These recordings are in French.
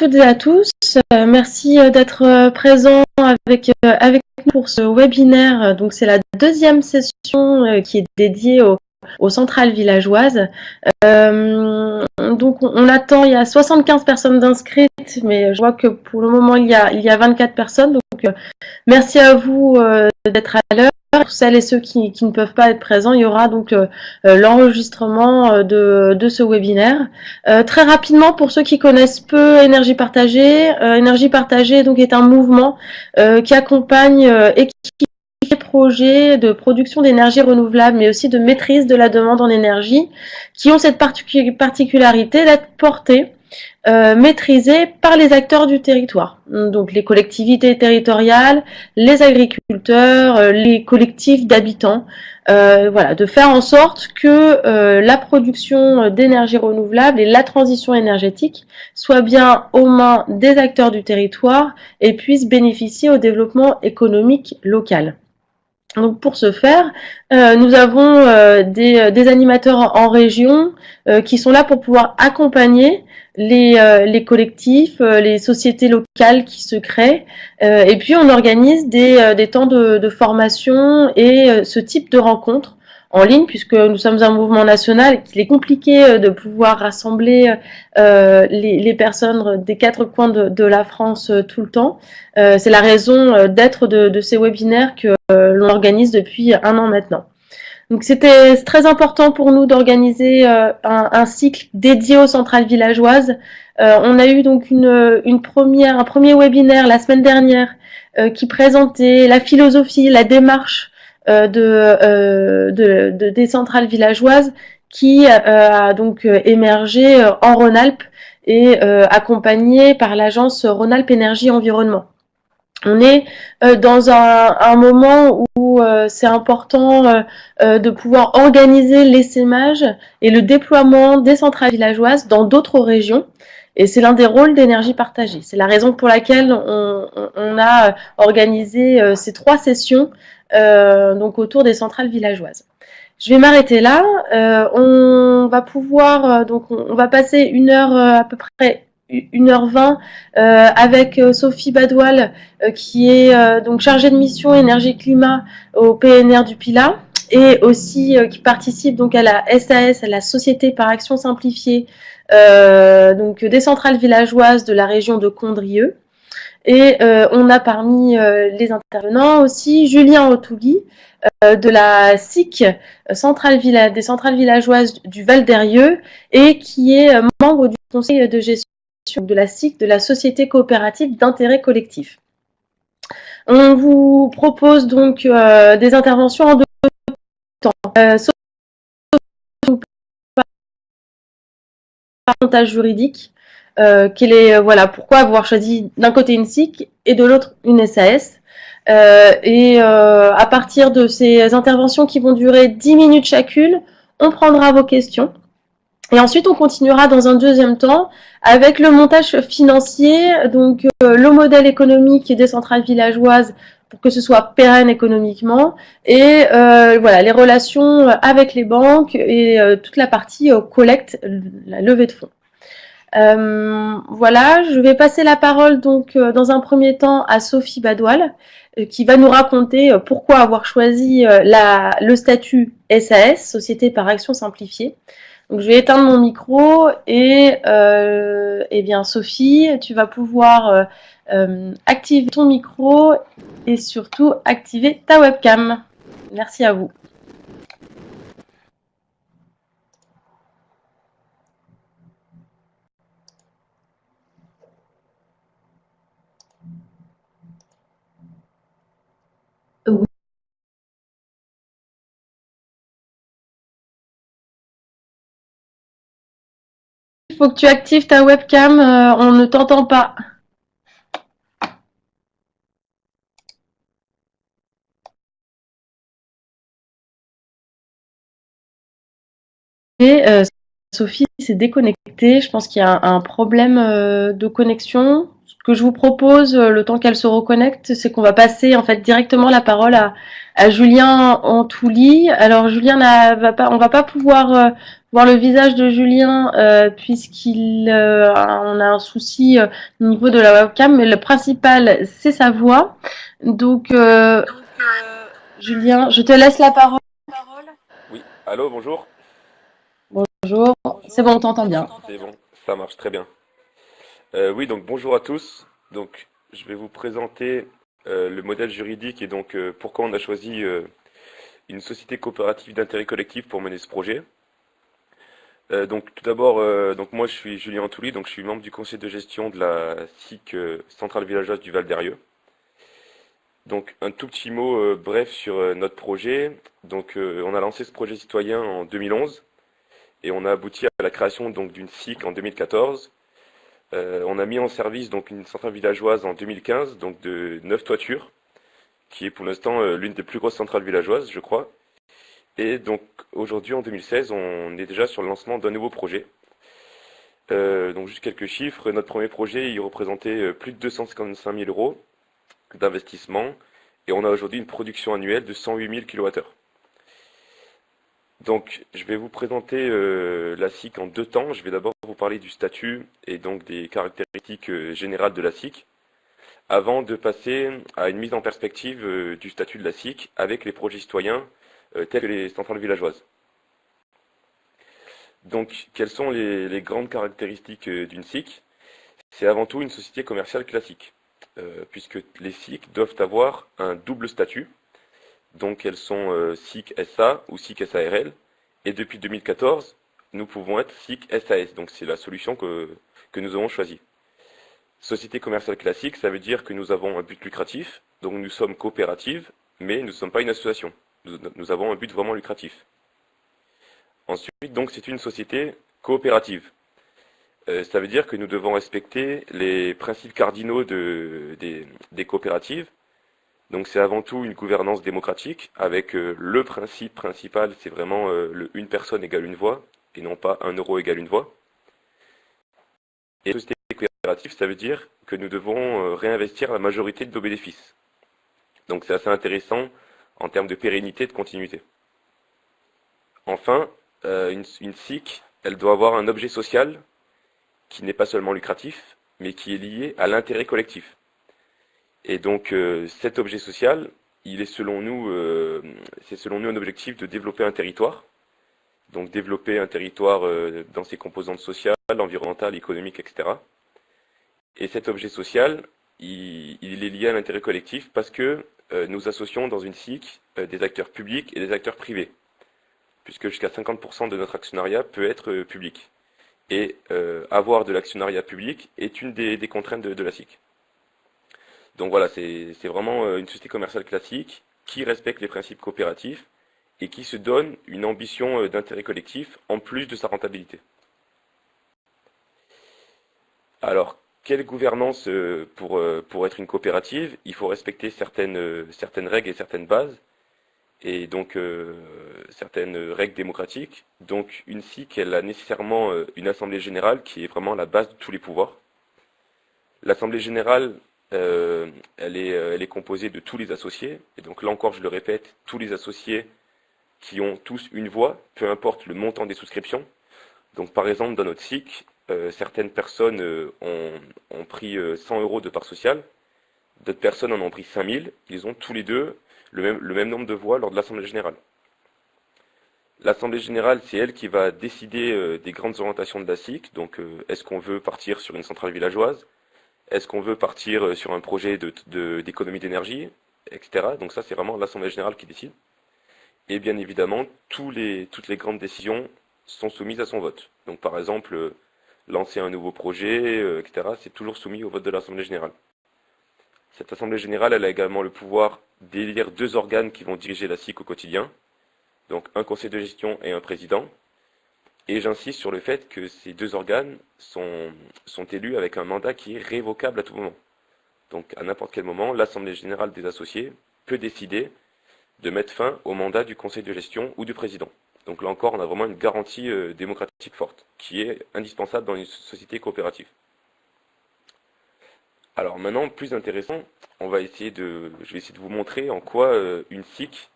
toutes et à tous. Merci d'être présents avec nous pour ce webinaire. Donc, c'est la deuxième session qui est dédiée aux centrales villageoises. Donc, on attend, il y a 75 personnes d'inscrites, mais je vois que pour le moment, il y a 24 personnes. Donc, merci à vous d'être à l'heure. Pour celles et ceux qui ne peuvent pas être présents, il y aura donc l'enregistrement de ce webinaire. Très rapidement, pour ceux qui connaissent peu Énergie Partagée, Énergie Partagée donc, est un mouvement qui accompagne et qui fait projets de production d'énergie renouvelable, mais aussi de maîtrise de la demande en énergie, qui ont cette particularité d'être portés maîtrisés par les acteurs du territoire, donc les collectivités territoriales, les agriculteurs, les collectifs d'habitants, voilà, de faire en sorte que la production d'énergie renouvelable et la transition énergétique soient bien aux mains des acteurs du territoire et puissent bénéficier au développement économique local. Donc pour ce faire, nous avons des animateurs en région qui sont là pour pouvoir accompagner les collectifs, les sociétés locales qui se créent, et puis on organise des temps de formation et ce type de rencontres en ligne, puisque nous sommes un mouvement national, qu'il est compliqué de pouvoir rassembler les personnes des quatre coins de la France tout le temps. C'est la raison d'être de ces webinaires que l'on organise depuis 1 an maintenant. Donc c'était très important pour nous d'organiser un cycle dédié aux centrales villageoises. On a eu donc un premier webinaire la semaine dernière qui présentait la philosophie, la démarche des centrales villageoises qui a donc émergé en Rhône-Alpes et accompagné par l'agence Rhône-Alpes Énergie Environnement. On est dans un moment où c'est important de pouvoir organiser l'essaimage et le déploiement des centrales villageoises dans d'autres régions. Et c'est l'un des rôles d'énergie partagée. C'est la raison pour laquelle on a organisé ces 3 sessions donc autour des centrales villageoises. Je vais m'arrêter là. On va pouvoir donc on va passer 1 heure à peu près 1h20 avec Sophie Badoil qui est donc chargée de mission énergie-climat au PNR du Pilat et aussi qui participe donc à la SAS, à la Société par Action Simplifiée donc des centrales villageoises de la région de Condrieu. Et on a parmi les intervenants aussi Julien Otouli de la SIC, des centrales villageoises du Val d'Eyrieux, et qui est membre du conseil de gestion de la SIC, de la Société coopérative d'intérêt collectif. On vous propose donc des interventions en 2 temps. Avantage juridique, voilà, pourquoi avoir choisi d'un côté une SIC et de l'autre une SAS. À partir de ces interventions qui vont durer 10 minutes chacune, on prendra vos questions. Et ensuite, on continuera dans un deuxième temps avec le montage financier, donc le modèle économique des centrales villageoises pour que ce soit pérenne économiquement, et voilà, les relations avec les banques et toute la partie collecte, la levée de fonds. Voilà, je vais passer la parole donc dans un premier temps à Sophie Badoil, qui va nous raconter pourquoi avoir choisi le statut SAS, Société par Action Simplifiée. Donc je vais éteindre mon micro et bien Sophie, tu vas pouvoir activer ton micro et surtout activer ta webcam. Merci à vous. Oui. Il faut que tu actives ta webcam, on ne t'entend pas. Et Sophie s'est déconnectée, je pense qu'il y a un problème de connexion. Ce que je vous propose, le temps qu'elle se reconnecte, c'est qu'on va passer en fait directement la parole à à Julien Antouli. Alors Julien on va pas pouvoir voir le visage de Julien puisqu'il on a un souci au niveau de la webcam, mais le principal c'est sa voix. Donc Julien, je te laisse la parole. Oui, allô, bonjour. Bonjour, c'est bon, on t'entend bien. C'est bon, ça marche très bien. Oui, donc bonjour à tous. Donc, je vais vous présenter le modèle juridique et donc pourquoi on a choisi une société coopérative d'intérêt collectif pour mener ce projet. Donc, tout d'abord, donc moi je suis Julien Antouli, donc je suis membre du conseil de gestion de la SIC Centrale Villageoise du Val d'Erieux. Donc, un tout petit mot bref sur notre projet. Donc, on a lancé ce projet citoyen en 2011. Et on a abouti à la création donc d'une SIC en 2014. On a mis en service donc une centrale villageoise en 2015, donc de 9 toitures, qui est pour l'instant l'une des plus grosses centrales villageoises, je crois. Et donc aujourd'hui, en 2016, on est déjà sur le lancement d'un nouveau projet. Donc juste quelques chiffres. Notre premier projet, il représentait plus de 255 000 euros d'investissement. Et on a aujourd'hui une production annuelle de 108 000 kWh. Donc, je vais vous présenter la SIC en deux temps. Je vais d'abord vous parler du statut et donc des caractéristiques générales de la SIC, avant de passer à une mise en perspective du statut de la SIC avec les projets citoyens tels que les centrales villageoises. Donc, quelles sont les grandes caractéristiques d'une SIC? C'est avant tout une société commerciale classique, puisque les SIC doivent avoir un double statut. Donc elles sont SIC SA ou SIC SARL. Et depuis 2014, nous pouvons être SIC SAS. Donc c'est la solution que nous avons choisie. Société commerciale classique, ça veut dire que nous avons un but lucratif. Donc nous sommes coopératives, mais nous ne sommes pas une association. Nous avons un but vraiment lucratif. Ensuite, donc c'est une société coopérative. Ça veut dire que nous devons respecter les principes cardinaux des coopératives. Donc c'est avant tout une gouvernance démocratique, avec le principe principal, c'est vraiment une personne égale une voix, et non pas un euro égale une voix. Et société coopérative, ça veut dire que nous devons réinvestir la majorité de nos bénéfices. Donc c'est assez intéressant en termes de pérennité et de continuité. Enfin, une SIC, elle doit avoir un objet social qui n'est pas seulement lucratif, mais qui est lié à l'intérêt collectif. Et donc cet objet social, il est selon nous, c'est selon nous un objectif de développer un territoire. Donc développer un territoire dans ses composantes sociales, environnementales, économiques, etc. Et cet objet social, il est lié à l'intérêt collectif parce que nous associons dans une SIC des acteurs publics et des acteurs privés, puisque jusqu'à 50% de notre actionnariat peut être public. Et avoir de l'actionnariat public est une des contraintes de la SIC. Donc voilà, c'est vraiment une société commerciale classique qui respecte les principes coopératifs et qui se donne une ambition d'intérêt collectif en plus de sa rentabilité. Alors, quelle gouvernance pour être une coopérative? Il faut respecter certaines règles et certaines bases, et donc certaines règles démocratiques. Donc une SIC, elle a nécessairement une assemblée générale qui est vraiment la base de tous les pouvoirs. L'assemblée générale, elle est composée de tous les associés, et donc là encore je le répète, tous les associés qui ont tous une voix, peu importe le montant des souscriptions. Donc par exemple dans notre SIC, certaines personnes ont pris 100 euros de part sociale, d'autres personnes en ont pris 5000, ils ont tous les deux le même nombre de voix lors de l'Assemblée générale. L'Assemblée générale, c'est elle qui va décider des grandes orientations de la SIC, donc est-ce qu'on veut partir sur une centrale villageoise, est-ce qu'on veut partir sur un projet d'économie d'énergie, etc. Donc ça, c'est vraiment l'Assemblée générale qui décide. Et bien évidemment, toutes les grandes décisions sont soumises à son vote. Donc par exemple, lancer un nouveau projet, etc., c'est toujours soumis au vote de l'Assemblée générale. Cette Assemblée générale, elle a également le pouvoir d'élire deux organes qui vont diriger la SIC au quotidien, donc un conseil de gestion et un président. Et j'insiste sur le fait que ces deux organes sont élus avec un mandat qui est révocable à tout moment. Donc à n'importe quel moment, l'Assemblée générale des associés peut décider de mettre fin au mandat du conseil de gestion ou du président. Donc là encore, on a vraiment une garantie démocratique forte, qui est indispensable dans une société coopérative. Alors maintenant, plus intéressant, je vais essayer de vous montrer en quoi une SIC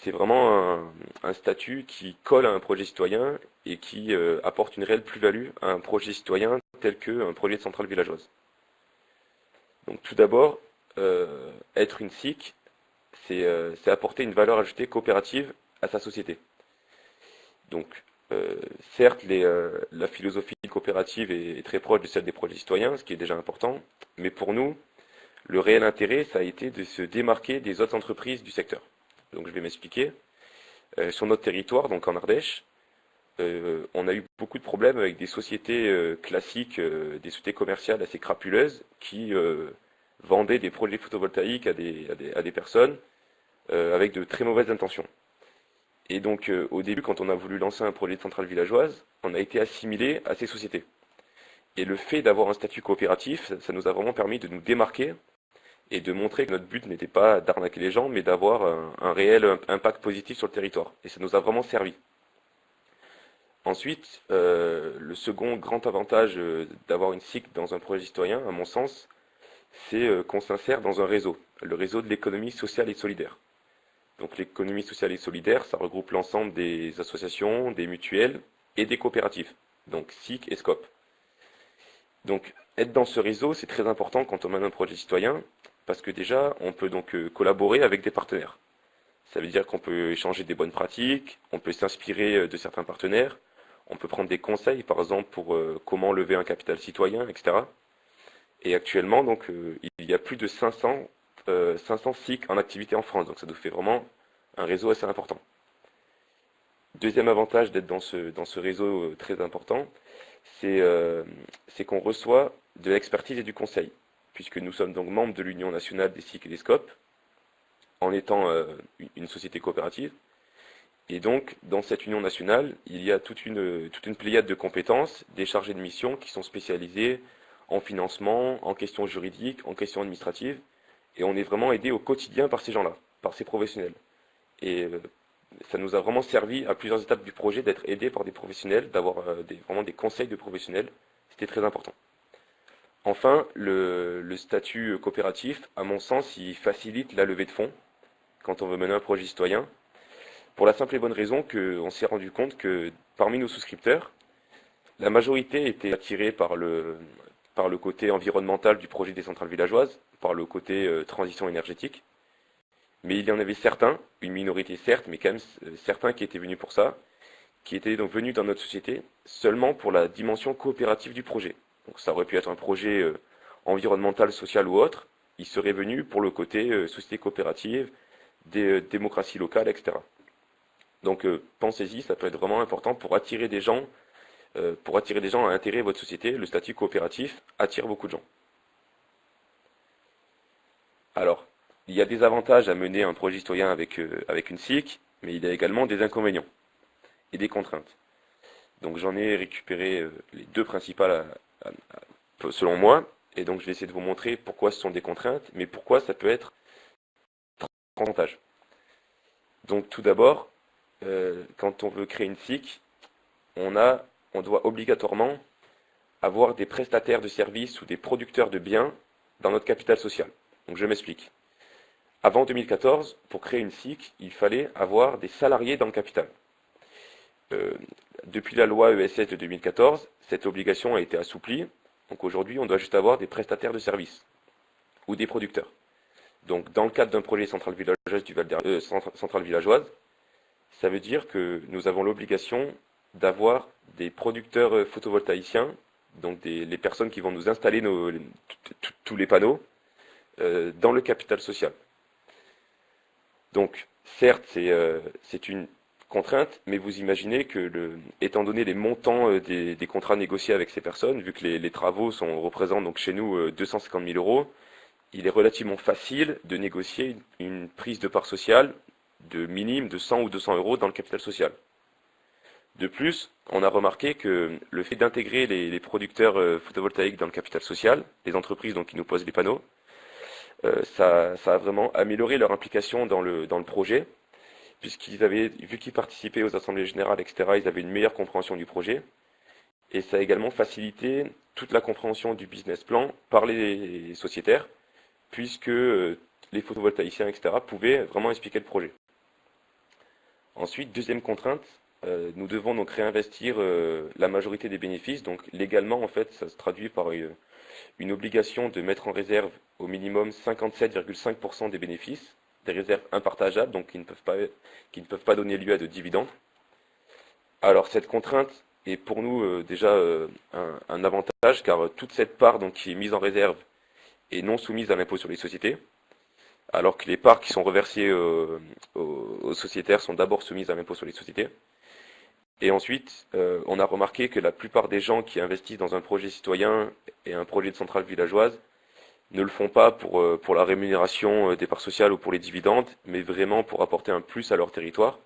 c'est vraiment un statut qui colle à un projet citoyen et qui apporte une réelle plus-value à un projet citoyen tel qu'un projet de centrale villageoise. Donc tout d'abord, être une SIC, c'est apporter une valeur ajoutée coopérative à sa société. Donc certes, la philosophie coopérative est très proche de celle des projets citoyens, ce qui est déjà important, mais pour nous, le réel intérêt, ça a été de se démarquer des autres entreprises du secteur. Donc je vais m'expliquer. Sur notre territoire, donc en Ardèche, on a eu beaucoup de problèmes avec des sociétés classiques, des sociétés commerciales assez crapuleuses qui vendaient des projets photovoltaïques à des personnes avec de très mauvaises intentions. Et donc au début, quand on a voulu lancer un projet de centrale villageoise, on a été assimilé à ces sociétés. Et le fait d'avoir un statut coopératif, ça nous a vraiment permis de nous démarquer et de montrer que notre but n'était pas d'arnaquer les gens, mais d'avoir un réel impact positif sur le territoire. Et ça nous a vraiment servi. Ensuite, le second grand avantage d'avoir une SIC dans un projet citoyen, à mon sens, c'est qu'on s'insère dans un réseau, le réseau de l'économie sociale et solidaire. Donc l'économie sociale et solidaire, ça regroupe l'ensemble des associations, des mutuelles et des coopératives, donc SIC et SCOP. Donc être dans ce réseau, c'est très important quand on mène un projet citoyen, parce que déjà, on peut donc collaborer avec des partenaires. Ça veut dire qu'on peut échanger des bonnes pratiques, on peut s'inspirer de certains partenaires, on peut prendre des conseils, par exemple, pour comment lever un capital citoyen, etc. Et actuellement, donc, il y a plus de 500 SIC en activité en France, donc ça nous fait vraiment un réseau assez important. Deuxième avantage d'être dans ce réseau très important, c'est qu'on reçoit de l'expertise et du conseil, puisque nous sommes donc membres de l'Union nationale des SIC et des SCOP, en étant une société coopérative. Et donc, dans cette union nationale, il y a toute une pléiade de compétences, des chargés de mission qui sont spécialisés en financement, en questions juridiques, en questions administratives, et on est vraiment aidé au quotidien par ces gens-là, par ces professionnels. Et ça nous a vraiment servi à plusieurs étapes du projet d'être aidés par des professionnels, d'avoir vraiment des conseils de professionnels. C'était très important. Enfin, le statut coopératif, à mon sens, il facilite la levée de fonds quand on veut mener un projet citoyen, pour la simple et bonne raison qu'on s'est rendu compte que parmi nos souscripteurs, la majorité était attirée par le côté environnemental du projet des centrales villageoises, par le côté transition énergétique. Mais il y en avait certains, une minorité certes, mais quand même certains qui étaient venus pour ça, qui étaient donc venus dans notre société seulement pour la dimension coopérative du projet. Donc ça aurait pu être un projet environnemental, social ou autre. Ils seraient venus pour le côté société coopérative, démocratie locale, etc. Donc pensez-y, ça peut être vraiment important pour attirer des gens à intégrer votre société. Le statut coopératif attire beaucoup de gens. Alors, il y a des avantages à mener un projet citoyen avec une SIC, mais il y a également des inconvénients et des contraintes. Donc j'en ai récupéré les deux principales selon moi, et donc je vais essayer de vous montrer pourquoi ce sont des contraintes, mais pourquoi ça peut être un avantage. Donc tout d'abord, quand on veut créer une SIC, on doit obligatoirement avoir des prestataires de services ou des producteurs de biens dans notre capital social. Donc je m'explique. Avant 2014, pour créer une SIC, il fallait avoir des salariés dans le capital. Depuis la loi ESS de 2014, cette obligation a été assouplie. Donc aujourd'hui, on doit juste avoir des prestataires de services ou des producteurs. Donc dans le cadre d'un projet centrale villageoise, ça veut dire que nous avons l'obligation d'avoir des producteurs photovoltaïciens, donc les personnes qui vont nous installer tous les panneaux, dans le capital social. Donc, certes, c'est une contrainte, mais vous imaginez que, étant donné les montants des contrats négociés avec ces personnes, vu que les travaux représentent donc chez nous 250 000 euros, il est relativement facile de négocier une prise de part sociale de minimum de 100 ou 200 euros dans le capital social. De plus, on a remarqué que le fait d'intégrer les producteurs photovoltaïques dans le capital social, les entreprises donc, qui nous posent les panneaux, ça a vraiment amélioré leur implication dans le projet, puisqu'ils avaient, vu qu'ils participaient aux assemblées générales, etc., ils avaient une meilleure compréhension du projet, et ça a également facilité toute la compréhension du business plan par les sociétaires, puisque les photovoltaïciens, etc., pouvaient vraiment expliquer le projet. Ensuite, deuxième contrainte, nous devons donc réinvestir la majorité des bénéfices. Donc légalement, en fait, ça se traduit par une obligation de mettre en réserve au minimum 57,5% des bénéfices, des réserves impartageables, donc qui ne peuvent pas donner lieu à de dividendes. Alors cette contrainte est pour nous déjà un avantage, car toute cette part donc, qui est mise en réserve est non soumise à l'impôt sur les sociétés, alors que les parts qui sont reversées aux sociétaires sont d'abord soumises à l'impôt sur les sociétés. Et ensuite, on a remarqué que la plupart des gens qui investissent dans un projet citoyen et un projet de centrale villageoise ne le font pas pour la rémunération des parts sociales ou pour les dividendes, mais vraiment pour apporter un plus à leur territoire.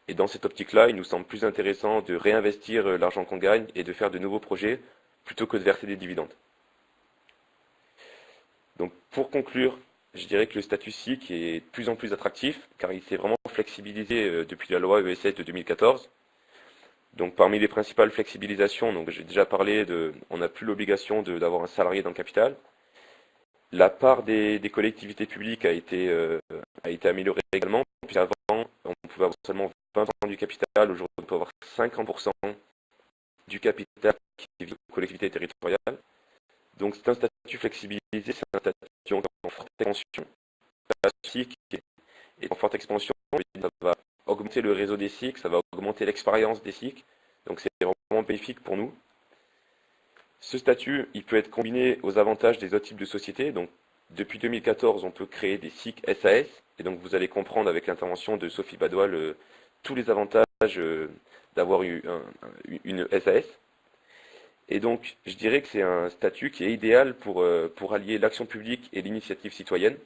Et dans cette optique-là, il nous semble plus intéressant de réinvestir l'argent qu'on gagne et de faire de nouveaux projets plutôt que de verser des dividendes. Donc pour conclure, je dirais que le statut SIC est de plus en plus attractif car il s'est vraiment flexibilisé depuis la loi ESS de 2014. Donc parmi les principales flexibilisations, donc j'ai déjà parlé on n'a plus l'obligation d'avoir un salarié dans le capital. La part des collectivités publiques a été améliorée également. Puis avant, on pouvait avoir seulement 20% du capital. Aujourd'hui, on peut avoir 50% du capital qui est aux collectivités territoriales. Donc c'est un statut flexibilisé, c'est un statut en forte expansion. La SIC est en forte expansion, ça va augmenter le réseau des SIC, ça va augmenter l'expérience des SIC. Donc c'est vraiment bénéfique pour nous. Ce statut, il peut être combiné aux avantages des autres types de sociétés. Donc, depuis 2014, on peut créer des SIC SAS. Et donc, vous allez comprendre avec l'intervention de Sophie Badois tous les avantages d'avoir une SAS. Et donc, je dirais que c'est un statut qui est idéal pour allier l'action publique et l'initiative citoyenne,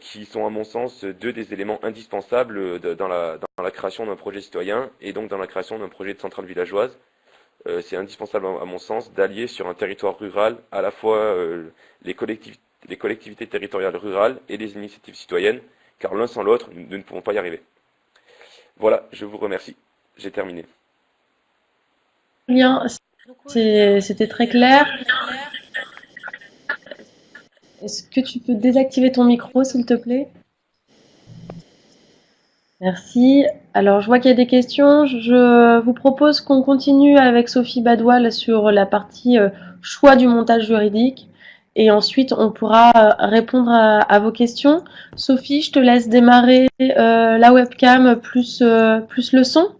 qui sont, à mon sens, deux des éléments indispensables dans la création d'un projet citoyen et donc dans la création d'un projet de centrale villageoise. C'est indispensable, à mon sens, d'allier sur un territoire rural à la fois les collectivités territoriales rurales et les initiatives citoyennes, car l'un sans l'autre, nous ne pouvons pas y arriver. Voilà, je vous remercie. J'ai terminé. Bien, c'était très clair. Est-ce que tu peux désactiver ton micro, s'il te plaît? Merci. Alors, je vois qu'il y a des questions. Je vous propose qu'on continue avec Sophie Badoil sur la partie choix du montage juridique. Et ensuite, on pourra répondre à vos questions. Sophie, je te laisse démarrer la webcam plus le son.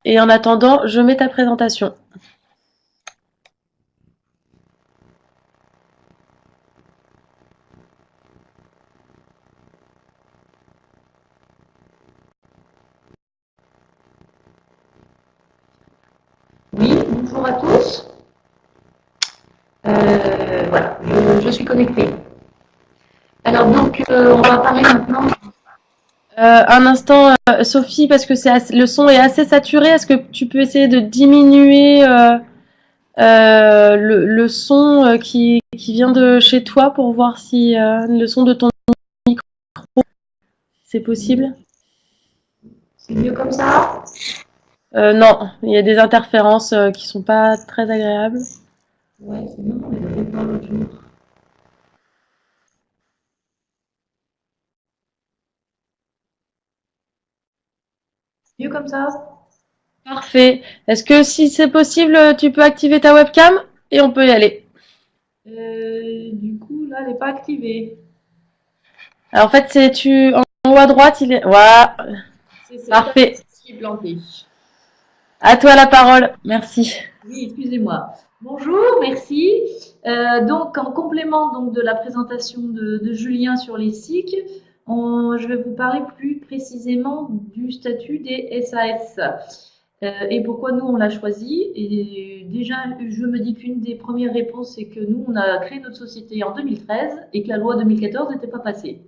Et en attendant, je mets ta présentation. Oui, bonjour à tous. Voilà, je suis connectée. Alors donc, on va parler maintenant. Un instant, Sophie, parce que le son est assez saturé. Est-ce que tu peux essayer de diminuer le son qui vient de chez toi pour voir si le son de ton micro, c'est possible? C'est mieux comme ça? Non, il y a des interférences qui sont pas très agréables. Ouais, c'est bon, mais j'avais pas l'autre jour. Mieux comme ça? Parfait. Est-ce que si c'est possible, tu peux activer ta webcam et on peut y aller? Du coup, là, elle n'est pas activée. Alors en fait, en haut à droite, il est. Voilà. C'est Parfait. Je suis plantée. À toi la parole. Merci. Oui, excusez-moi. Bonjour, merci. Donc, en complément donc, de la présentation de Julien sur les SIC, je vais vous parler plus précisément du statut des SAS. Et pourquoi nous, on l'a choisi. Et déjà, je me dis qu'une des premières réponses, c'est que nous, on a créé notre société en 2013 et que la loi 2014 n'était pas passée.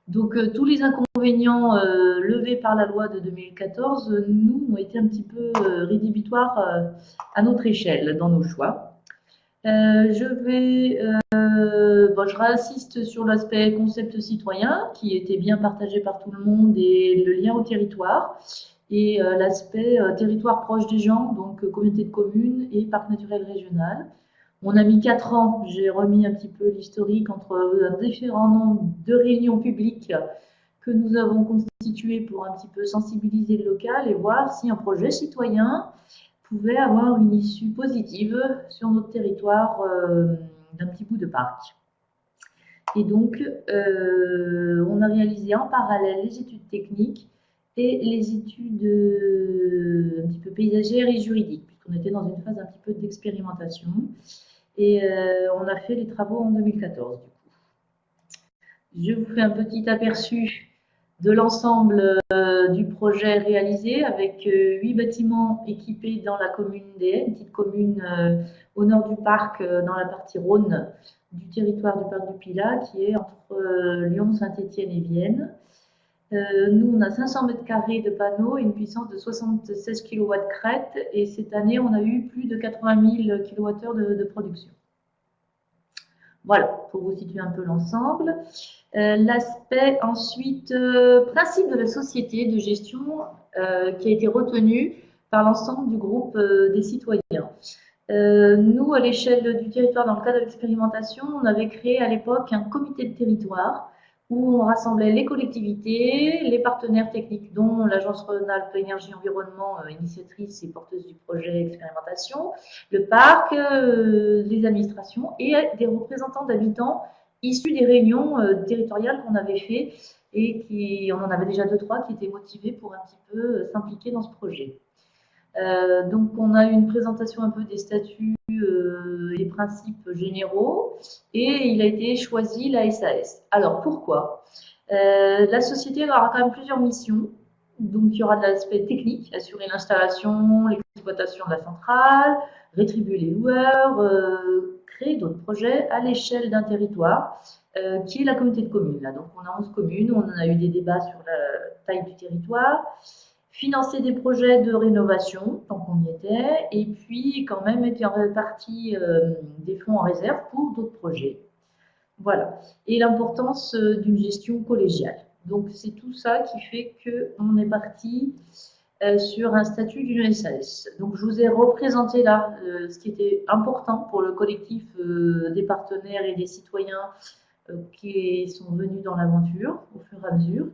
Donc, tous les inconvénients levés par la loi de 2014, nous, ont été un petit peu rédhibitoires à notre échelle dans nos choix. Je réinsiste sur l'aspect concept citoyen qui était bien partagé par tout le monde et le lien au territoire et l'aspect territoire proche des gens, donc communauté de communes et parc naturel régional. On a mis 4 ans, j'ai remis un petit peu l'historique entre un différent nombre de réunions publiques que nous avons constitué pour un petit peu sensibiliser le local et voir si un projet citoyen pouvait avoir une issue positive sur notre territoire d'un petit bout de parc. Et donc, on a réalisé en parallèle les études techniques et les études un petit peu paysagères et juridiques, puisqu'on était dans une phase un petit peu d'expérimentation. Et on a fait les travaux en 2014, du coup. Je vous fais un petit aperçu de l'ensemble du projet réalisé avec 8 bâtiments équipés dans la commune d'Aix, une petite commune au nord du parc, dans la partie Rhône du territoire du parc du Pilat, qui est entre Lyon, Saint-Étienne et Vienne. Nous, on a 500 mètres carrés de panneaux et une puissance de 76 kW crête, et cette année, on a eu plus de 80 000 kWh de production. Voilà, pour vous situer un peu l'ensemble. L'aspect ensuite, principe de la société de gestion qui a été retenu par l'ensemble du groupe des citoyens. Nous, à l'échelle du territoire, dans le cadre de l'expérimentation, on avait créé à l'époque un comité de territoire où on rassemblait les collectivités, les partenaires techniques, dont l'Agence Rhône-Alpes Énergie Environnement, initiatrice et porteuse du projet expérimentation, le parc, les administrations et des représentants d'habitants issus des réunions territoriales qu'on avait fait et on en avait déjà 2-3 qui étaient motivés pour un petit peu s'impliquer dans ce projet. Donc, on a eu une présentation un peu des statuts et principes généraux et il a été choisi la SAS. Alors, pourquoi la société aura quand même plusieurs missions. Donc, il y aura de l'aspect technique, assurer l'installation, l'exploitation de la centrale, rétribuer les loueurs, créer d'autres projets à l'échelle d'un territoire qui est la communauté de communes. Là. Donc, on a 11 communes, on a eu des débats sur la taille du territoire. Financer des projets de rénovation, tant qu'on y était, et puis quand même était en répartie des fonds en réserve pour d'autres projets. Voilà. Et l'importance d'une gestion collégiale. Donc c'est tout ça qui fait qu'on est parti sur un statut d'une SAS. Donc je vous ai représenté là ce qui était important pour le collectif des partenaires et des citoyens qui sont venus dans l'aventure au fur et à mesure.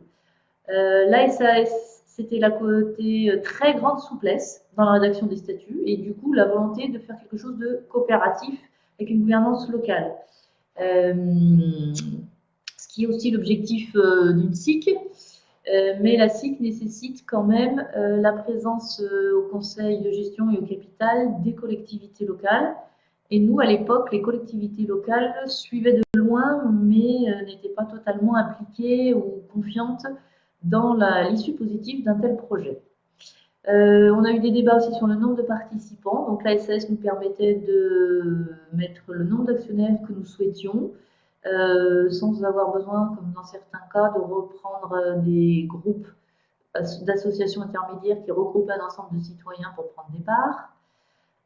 La SAS, c'était la côté très grande souplesse dans la rédaction des statuts et du coup la volonté de faire quelque chose de coopératif avec une gouvernance locale. Ce qui est aussi l'objectif d'une SIC, mais la SIC nécessite quand même la présence au conseil de gestion et au capital des collectivités locales. Et nous, à l'époque, les collectivités locales suivaient de loin, mais n'étaient pas totalement impliquées ou confiantes dans l'issue positive d'un tel projet. On a eu des débats aussi sur le nombre de participants. Donc la SAS nous permettait de mettre le nombre d'actionnaires que nous souhaitions, sans avoir besoin, comme dans certains cas, de reprendre des groupes d'associations intermédiaires qui regroupent un ensemble de citoyens pour prendre des parts.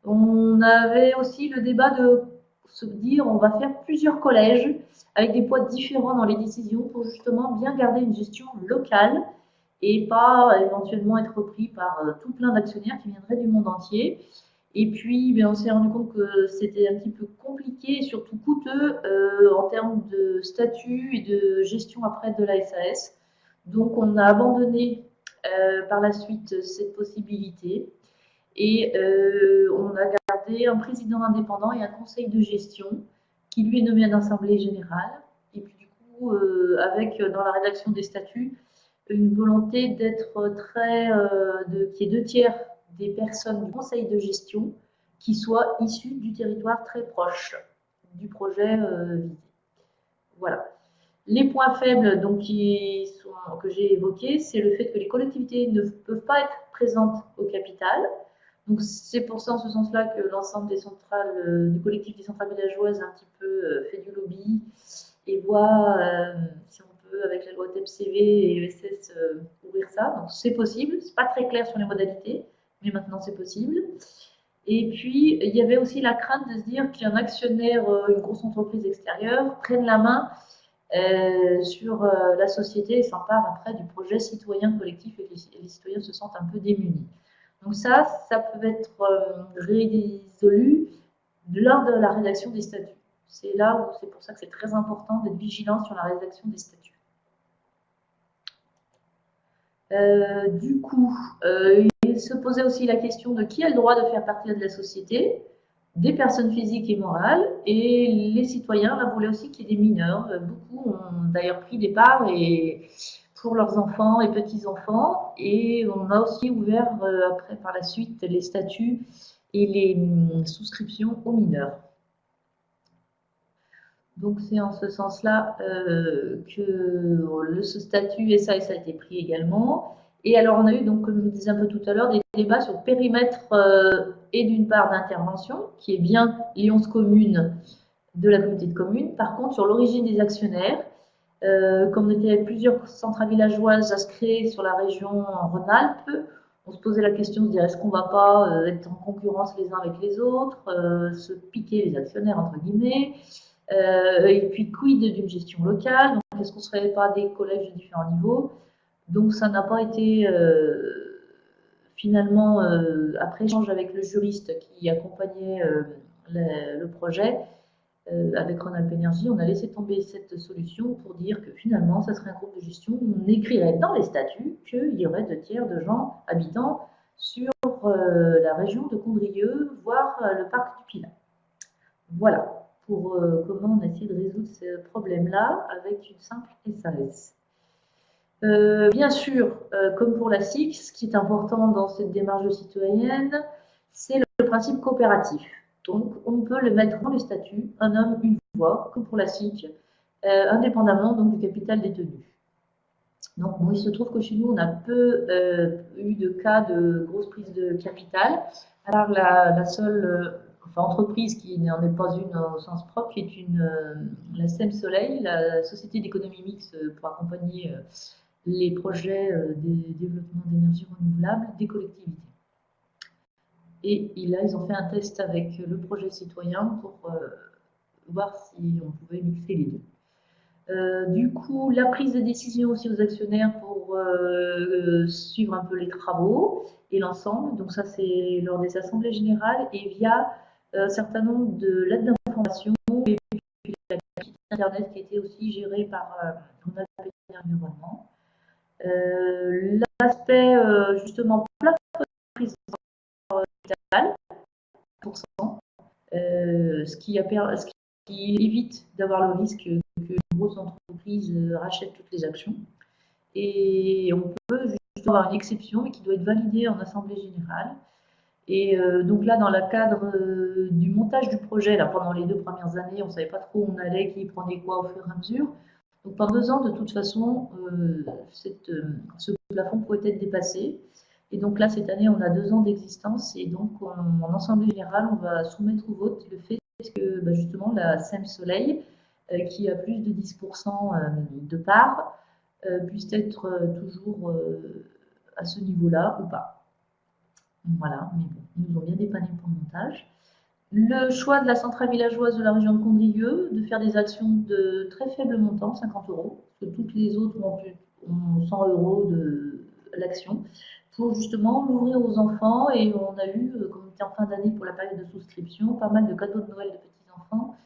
On avait aussi le débat de se dire on va faire plusieurs collèges avec des poids différents dans les décisions pour justement bien garder une gestion locale et pas éventuellement être repris par tout plein d'actionnaires qui viendraient du monde entier. Et puis, on s'est rendu compte que c'était un petit peu compliqué et surtout coûteux en termes de statut et de gestion après de la SAS. Donc, on a abandonné par la suite cette possibilité et on a gardé un président indépendant et un conseil de gestion qui lui est nommé à l'Assemblée générale. Et puis, du coup, avec dans la rédaction des statuts, une volonté d'être très, qu'il y ait 2/3 des personnes du conseil de gestion qui soient issues du territoire très proche du projet visé. Voilà. Les points faibles donc, que j'ai évoqués, c'est le fait que les collectivités ne peuvent pas être présentes au capital. Donc c'est pour ça, en ce sens-là, que l'ensemble des centrales, du collectif des centrales villageoises, un petit peu fait du lobby et voit si on peut, avec la loi TEPCV et ESS, ouvrir ça. Donc c'est possible, c'est pas très clair sur les modalités, mais maintenant c'est possible. Et puis il y avait aussi la crainte de se dire qu'un actionnaire, une grosse entreprise extérieure, prenne la main sur la société et s'empare après du projet citoyen collectif et que les citoyens se sentent un peu démunis. Donc ça peut être résolu lors de la rédaction des statuts. C'est là où c'est pour ça que c'est très important d'être vigilant sur la rédaction des statuts. Du coup, il se posait aussi la question de qui a le droit de faire partie de la société, des personnes physiques et morales, et les citoyens voulaient aussi qu'il y ait des mineurs. Beaucoup ont d'ailleurs pris des parts pour leurs enfants et petits-enfants, et on a aussi ouvert après par la suite les statuts et les souscriptions aux mineurs. Donc c'est en ce sens-là que ce statut SAS a été pris également. Et alors on a eu, donc, comme je vous disais un peu tout à l'heure, des débats sur le périmètre et d'une part d'intervention, qui est bien les 11 communes de la communauté de communes. Par contre, sur l'origine des actionnaires, comme on était plusieurs centrales villageoises à se créer sur la région Rhône-Alpes, on se posait la question de dire est-ce qu'on ne va pas être en concurrence les uns avec les autres, se piquer les actionnaires entre guillemets, et puis quid d'une gestion locale, donc est-ce qu'on ne serait pas des collèges de différents niveaux. Donc ça n'a pas été finalement, après échange avec le juriste qui accompagnait le projet, avec Rhône-Alpes Énergie, on a laissé tomber cette solution pour dire que finalement, ça serait un groupe de gestion où on écrirait dans les statuts qu'il y aurait 2/3 de gens habitants sur la région de Condrieu, voire le parc du Pilat. Voilà pour comment on a essayé de résoudre ce problème-là avec une simple SAS. Bien sûr, comme pour la SIC, ce qui est important dans cette démarche citoyenne, c'est le principe coopératif. Donc, on peut le mettre dans les statuts, un homme, une voix, comme pour la SIC, indépendamment donc, du capital détenu. Donc, bon, il se trouve que chez nous, on a peu eu de cas de grosse prise de capital. Alors, la seule entreprise qui n'en est pas une au sens propre, qui est la SEM Soleil, la Société d'économie mixte pour accompagner les projets des développements d'énergie renouvelable des collectivités. Et là, ils ont fait un test avec le projet citoyen pour voir si on pouvait mixer les deux. Du coup, la prise de décision aussi aux actionnaires pour suivre un peu les travaux et l'ensemble. Donc ça, c'est lors des assemblées générales et via un certain nombre de lettres d'information et puis la petite internet qui était aussi gérée par Rhône-Alpes Environnement. L'aspect justement plafond de prise capitale, ce qui évite d'avoir le risque qu'une grosse entreprise rachète toutes les actions. Et on peut juste avoir une exception, mais qui doit être validée en assemblée générale. Et donc là, dans le cadre du montage du projet, là, pendant les 2 premières années, on ne savait pas trop où on allait, qui prenait quoi au fur et à mesure. Donc pendant 2 ans, de toute façon, ce plafond pouvait être dépassé. Et donc là, cette année, on a 2 ans d'existence. Et donc, en assemblée générale, on va soumettre au vote le fait que justement, la SEM Soleil, qui a plus de 10% de part, puisse être toujours à ce niveau-là ou pas. Voilà, mais bon, ils nous ont bien dépanné pour le montage. Le choix de la centrale villageoise de la région de Condrieu, de faire des actions de très faible montant, 50 €, parce que toutes les autres ont 100 € de l'action, pour justement l'ouvrir aux enfants. Et on a eu, comme on était en fin d'année pour la période de souscription, pas mal de cadeaux de Noël de petits-enfants,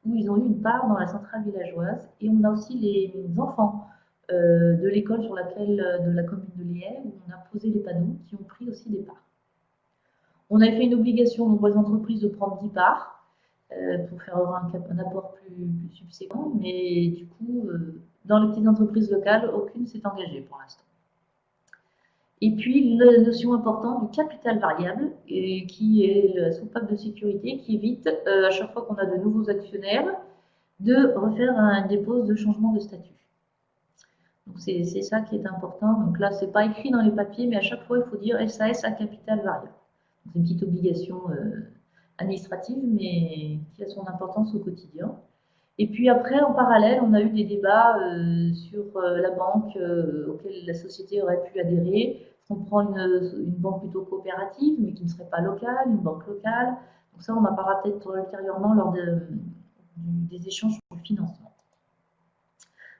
où ils ont eu une part dans la centrale villageoise. Et on a aussi les enfants de l'école sur laquelle, de la commune de Liège, où on a posé les panneaux, qui ont pris aussi des parts. On a fait une obligation aux nombreuses entreprises de prendre 10 parts pour faire un apport plus subséquent, mais du coup, dans les petites entreprises locales, aucune s'est engagée pour l'instant. Et puis, la notion importante du capital variable, qui est la soupape de sécurité, qui évite, à chaque fois qu'on a de nouveaux actionnaires, de refaire un dépôt de changement de statut. Donc, c'est ça qui est important. Donc là, ce n'est pas écrit dans les papiers, mais à chaque fois, il faut dire SAS à capital variable. C'est une petite obligation administrative, mais qui a son importance au quotidien. Et puis après, en parallèle, on a eu des débats sur la banque auquel la société aurait pu adhérer. On prend une banque plutôt coopérative, mais qui ne serait pas locale, une banque locale. Donc ça, on en parlera peut-être ultérieurement lors des échanges sur le financement.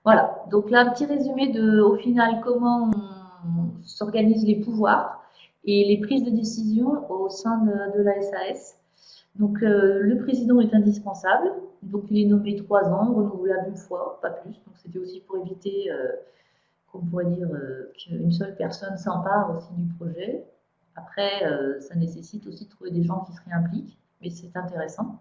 Voilà, donc là, un petit résumé au final, comment on s'organise les pouvoirs et les prises de décision au sein de la SAS. Donc, le président est indispensable. Donc, il est nommé 3 ans, renouvelable une fois, pas plus. Donc, c'était aussi pour éviter qu'on pourrait dire qu'une seule personne s'empare aussi du projet. Après, ça nécessite aussi de trouver des gens qui se réimpliquent, mais c'est intéressant.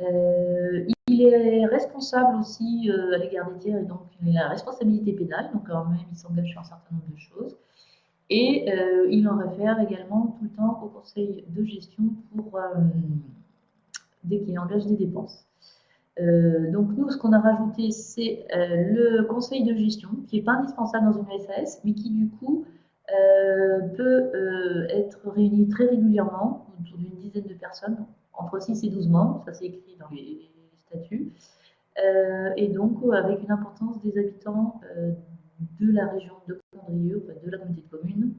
Il est responsable aussi à l'égard des tiers, et donc il a la responsabilité pénale, donc quand même il s'engage sur un certain nombre de choses. Et il en réfère également tout le temps au conseil de gestion pour dès qu'il engage des dépenses. Donc nous, ce qu'on a rajouté, c'est le conseil de gestion, qui n'est pas indispensable dans une SAS, mais qui du coup peut être réuni très régulièrement, autour d'une dizaine de personnes, entre 6 et 12 membres, ça c'est écrit dans les statuts, et donc avec une importance des habitants de la région de Condrieu, de la communauté de communes,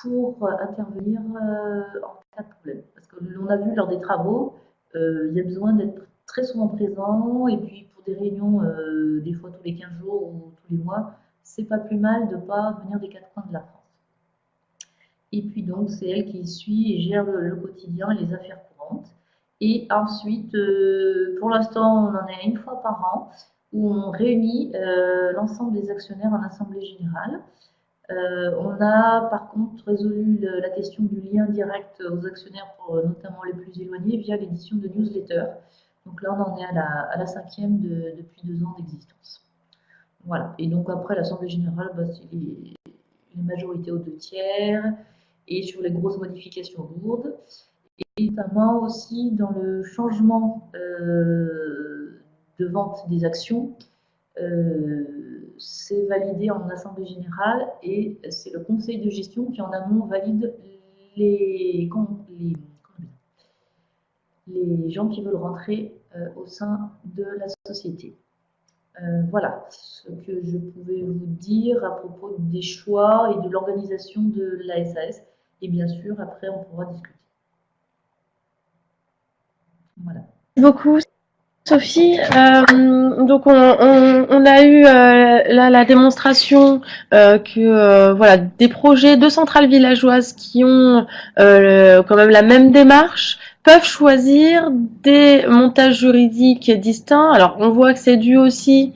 pour intervenir en cas de problème. Parce que l'on a vu lors des travaux, il y a besoin d'être très souvent présent, et puis pour des réunions, des fois tous les 15 jours ou tous les mois, c'est pas plus mal de ne pas venir des quatre coins de la France. Et puis donc, c'est elle qui suit et gère le quotidien et les affaires courantes. Et ensuite, pour l'instant, on en est une fois par an, où on réunit l'ensemble des actionnaires en assemblée générale. On a par contre résolu la question du lien direct aux actionnaires, pour notamment les plus éloignés, via l'édition de newsletters. Donc là, on en est à la 5e depuis 2 ans d'existence. Voilà. Et donc après, l'Assemblée générale, c'est les majorités aux 2 tiers, et sur les grosses modifications lourdes, et notamment aussi dans le changement de vente des actions. C'est validé en assemblée générale, et c'est le conseil de gestion qui en amont valide les gens qui veulent rentrer au sein de la société. Voilà ce que je pouvais vous dire à propos des choix et de l'organisation de la SAS. Et bien sûr, après, on pourra discuter. Voilà. Merci beaucoup, Sophie. Donc on a eu là la démonstration que voilà, des projets de centrales villageoises qui ont quand même la même démarche peuvent choisir des montages juridiques distincts. Alors on voit que c'est dû aussi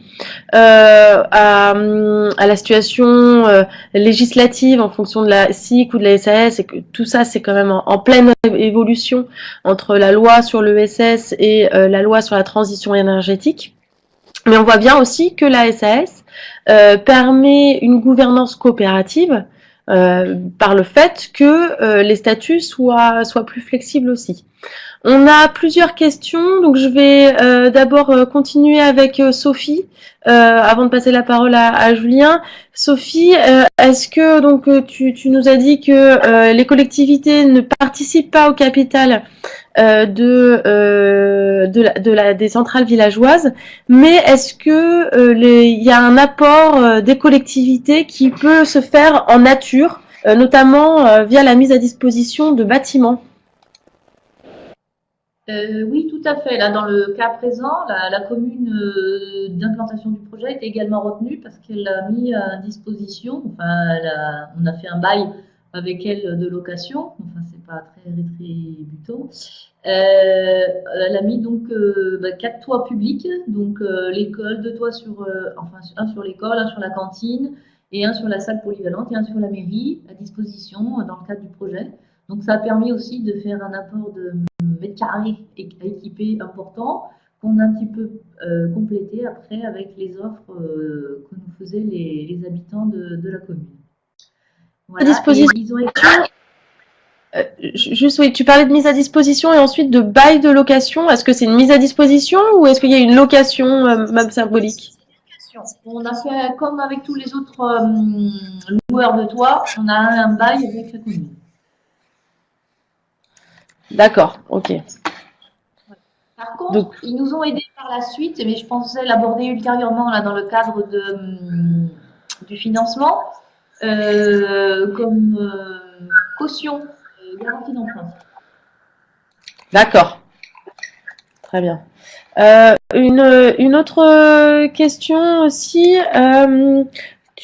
à la situation législative en fonction de la SIC ou de la SAS, et que tout ça c'est quand même en pleine évolution entre la loi sur l'ESS et la loi sur la transition énergétique. Mais on voit bien aussi que la SAS permet une gouvernance coopérative par le fait que les statuts soient plus flexibles aussi. On a plusieurs questions, donc je vais d'abord continuer avec Sophie avant de passer la parole à Julien. Sophie, est-ce que donc tu nous as dit que les collectivités ne participent pas au capital des centrales villageoises, mais est-ce que il y a un apport des collectivités qui peut se faire en nature, notamment via la mise à disposition de bâtiments? Oui, tout à fait. Là, dans le cas présent, la commune d'implantation du projet est également retenue parce qu'elle a mis à disposition, enfin, on a fait un bail avec elle de location, enfin, c'est pas très rétributant. Elle a mis donc 4 toits publics, donc l'école, 2 toits sur, enfin, un sur l'école, un sur la cantine, et un sur la salle polyvalente, et un sur la mairie à disposition dans le cadre du projet. Donc ça a permis aussi de faire un apport de mètres carrés à équiper important, qu'on a un petit peu complété après avec les offres que nous faisaient les habitants de la commune. Voilà. Juste, oui, tu parlais de mise à disposition et ensuite de bail de location. Est-ce que c'est une mise à disposition ou est-ce qu'il y a une location même symbolique? On a fait comme avec tous les autres loueurs de toit, on a un bail avec la commune. D'accord, ok. Par contre, donc, ils nous ont aidés par la suite, mais je pensais l'aborder ultérieurement là, dans le cadre du financement, comme caution, garantie d'emprunt. D'accord, très bien. Une autre question aussi.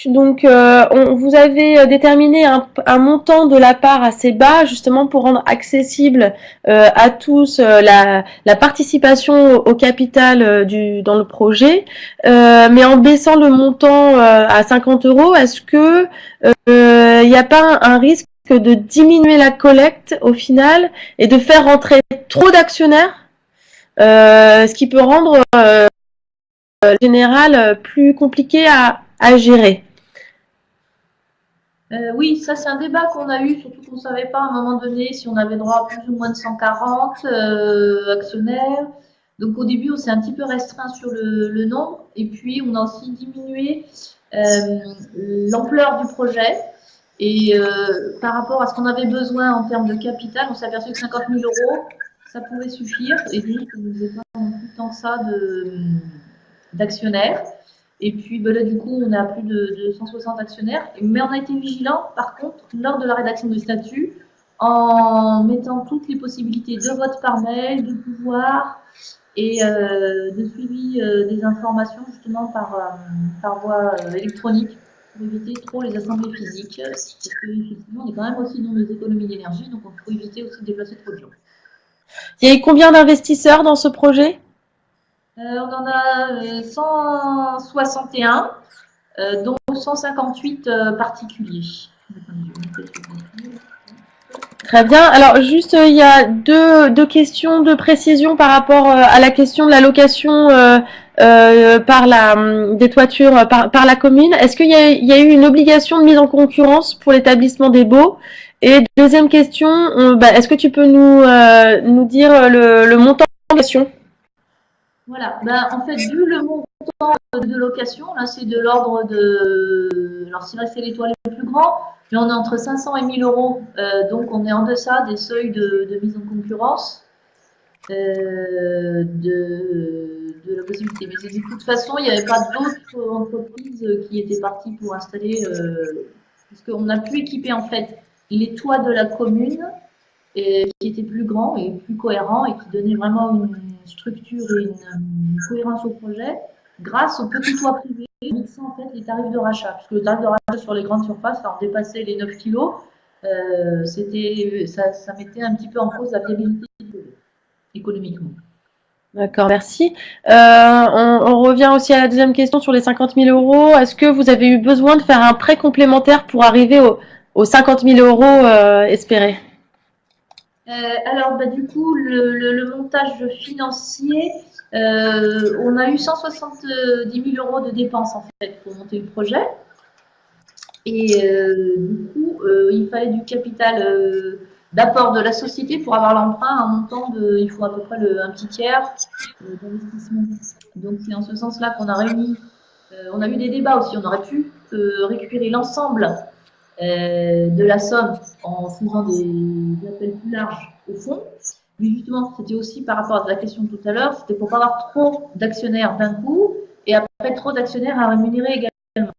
Donc, vous avez déterminé un montant de la part assez bas, justement pour rendre accessible à tous la participation au capital dans le projet. Mais en baissant le montant à 50 €, est-ce que il n'y a pas un risque de diminuer la collecte au final et de faire rentrer trop d'actionnaires, ce qui peut rendre en général plus compliqué à gérer? Oui, ça c'est un débat qu'on a eu, surtout qu'on ne savait pas à un moment donné si on avait droit à plus ou moins de 140 actionnaires. Donc au début, on s'est un petit peu restreint sur le nombre, et puis on a aussi diminué l'ampleur du projet. Et par rapport à ce qu'on avait besoin en termes de capital, on s'est aperçu que 50 000 €, ça pouvait suffire, et donc on n'avait pas non plus tant que ça d'actionnaires. Et puis ben là, du coup, on est à plus de 160 actionnaires. Mais on a été vigilant, par contre, lors de la rédaction du statut, en mettant toutes les possibilités de vote par mail, de pouvoir et de suivi des informations justement par voie électronique pour éviter trop les assemblées physiques. Parce qu'effectivement, on est quand même aussi dans des économies d'énergie, donc il faut éviter aussi de déplacer trop de gens. Il y a eu combien d'investisseurs dans ce projet? On en a 161, dont 158 particuliers. Très bien. Alors juste, il y a deux questions de précision par rapport à la question de la location des toitures par la commune. Est-ce qu'il y a eu une obligation de mise en concurrence pour l'établissement des baux? Et deuxième question, est-ce que tu peux nous dire le montant de location? Voilà, en fait, vu le montant de location, là c'est de l'ordre de. Alors c'est vrai que c'est les toits les plus grands, mais on est entre 500 et 1000 €, donc on est en deçà des seuils de mise en concurrence de la possibilité. Mais de toute façon, il n'y avait pas d'autres entreprises qui étaient parties pour installer, parce qu'on a pu équiper en fait les toits de la commune, et qui était plus grand et plus cohérent et qui donnait vraiment une structure et une cohérence au projet grâce aux petits toits privés, mixant en fait les tarifs de rachat. Puisque le tarif de rachat sur les grandes surfaces, on dépassait les 9 kilos, ça mettait un petit peu en cause la viabilité économiquement. D'accord, merci. On revient aussi à la deuxième question sur les 50 000 €. Est-ce que vous avez eu besoin de faire un prêt complémentaire pour arriver aux 50 000 € espérés? Alors, du coup, le montage financier, on a eu 170 000 € de dépenses en fait pour monter le projet. Et du coup, il fallait du capital d'apport de la société pour avoir l'emprunt, un montant il faut à peu près un petit tiers d'investissement. Donc c'est en ce sens-là qu'on a réuni. On a eu des débats aussi. On aurait pu récupérer l'ensemble de la somme en faisant des appels plus larges au fond. Mais justement, c'était aussi par rapport à la question de tout à l'heure, c'était pour pas avoir trop d'actionnaires d'un coup et après trop d'actionnaires à rémunérer également.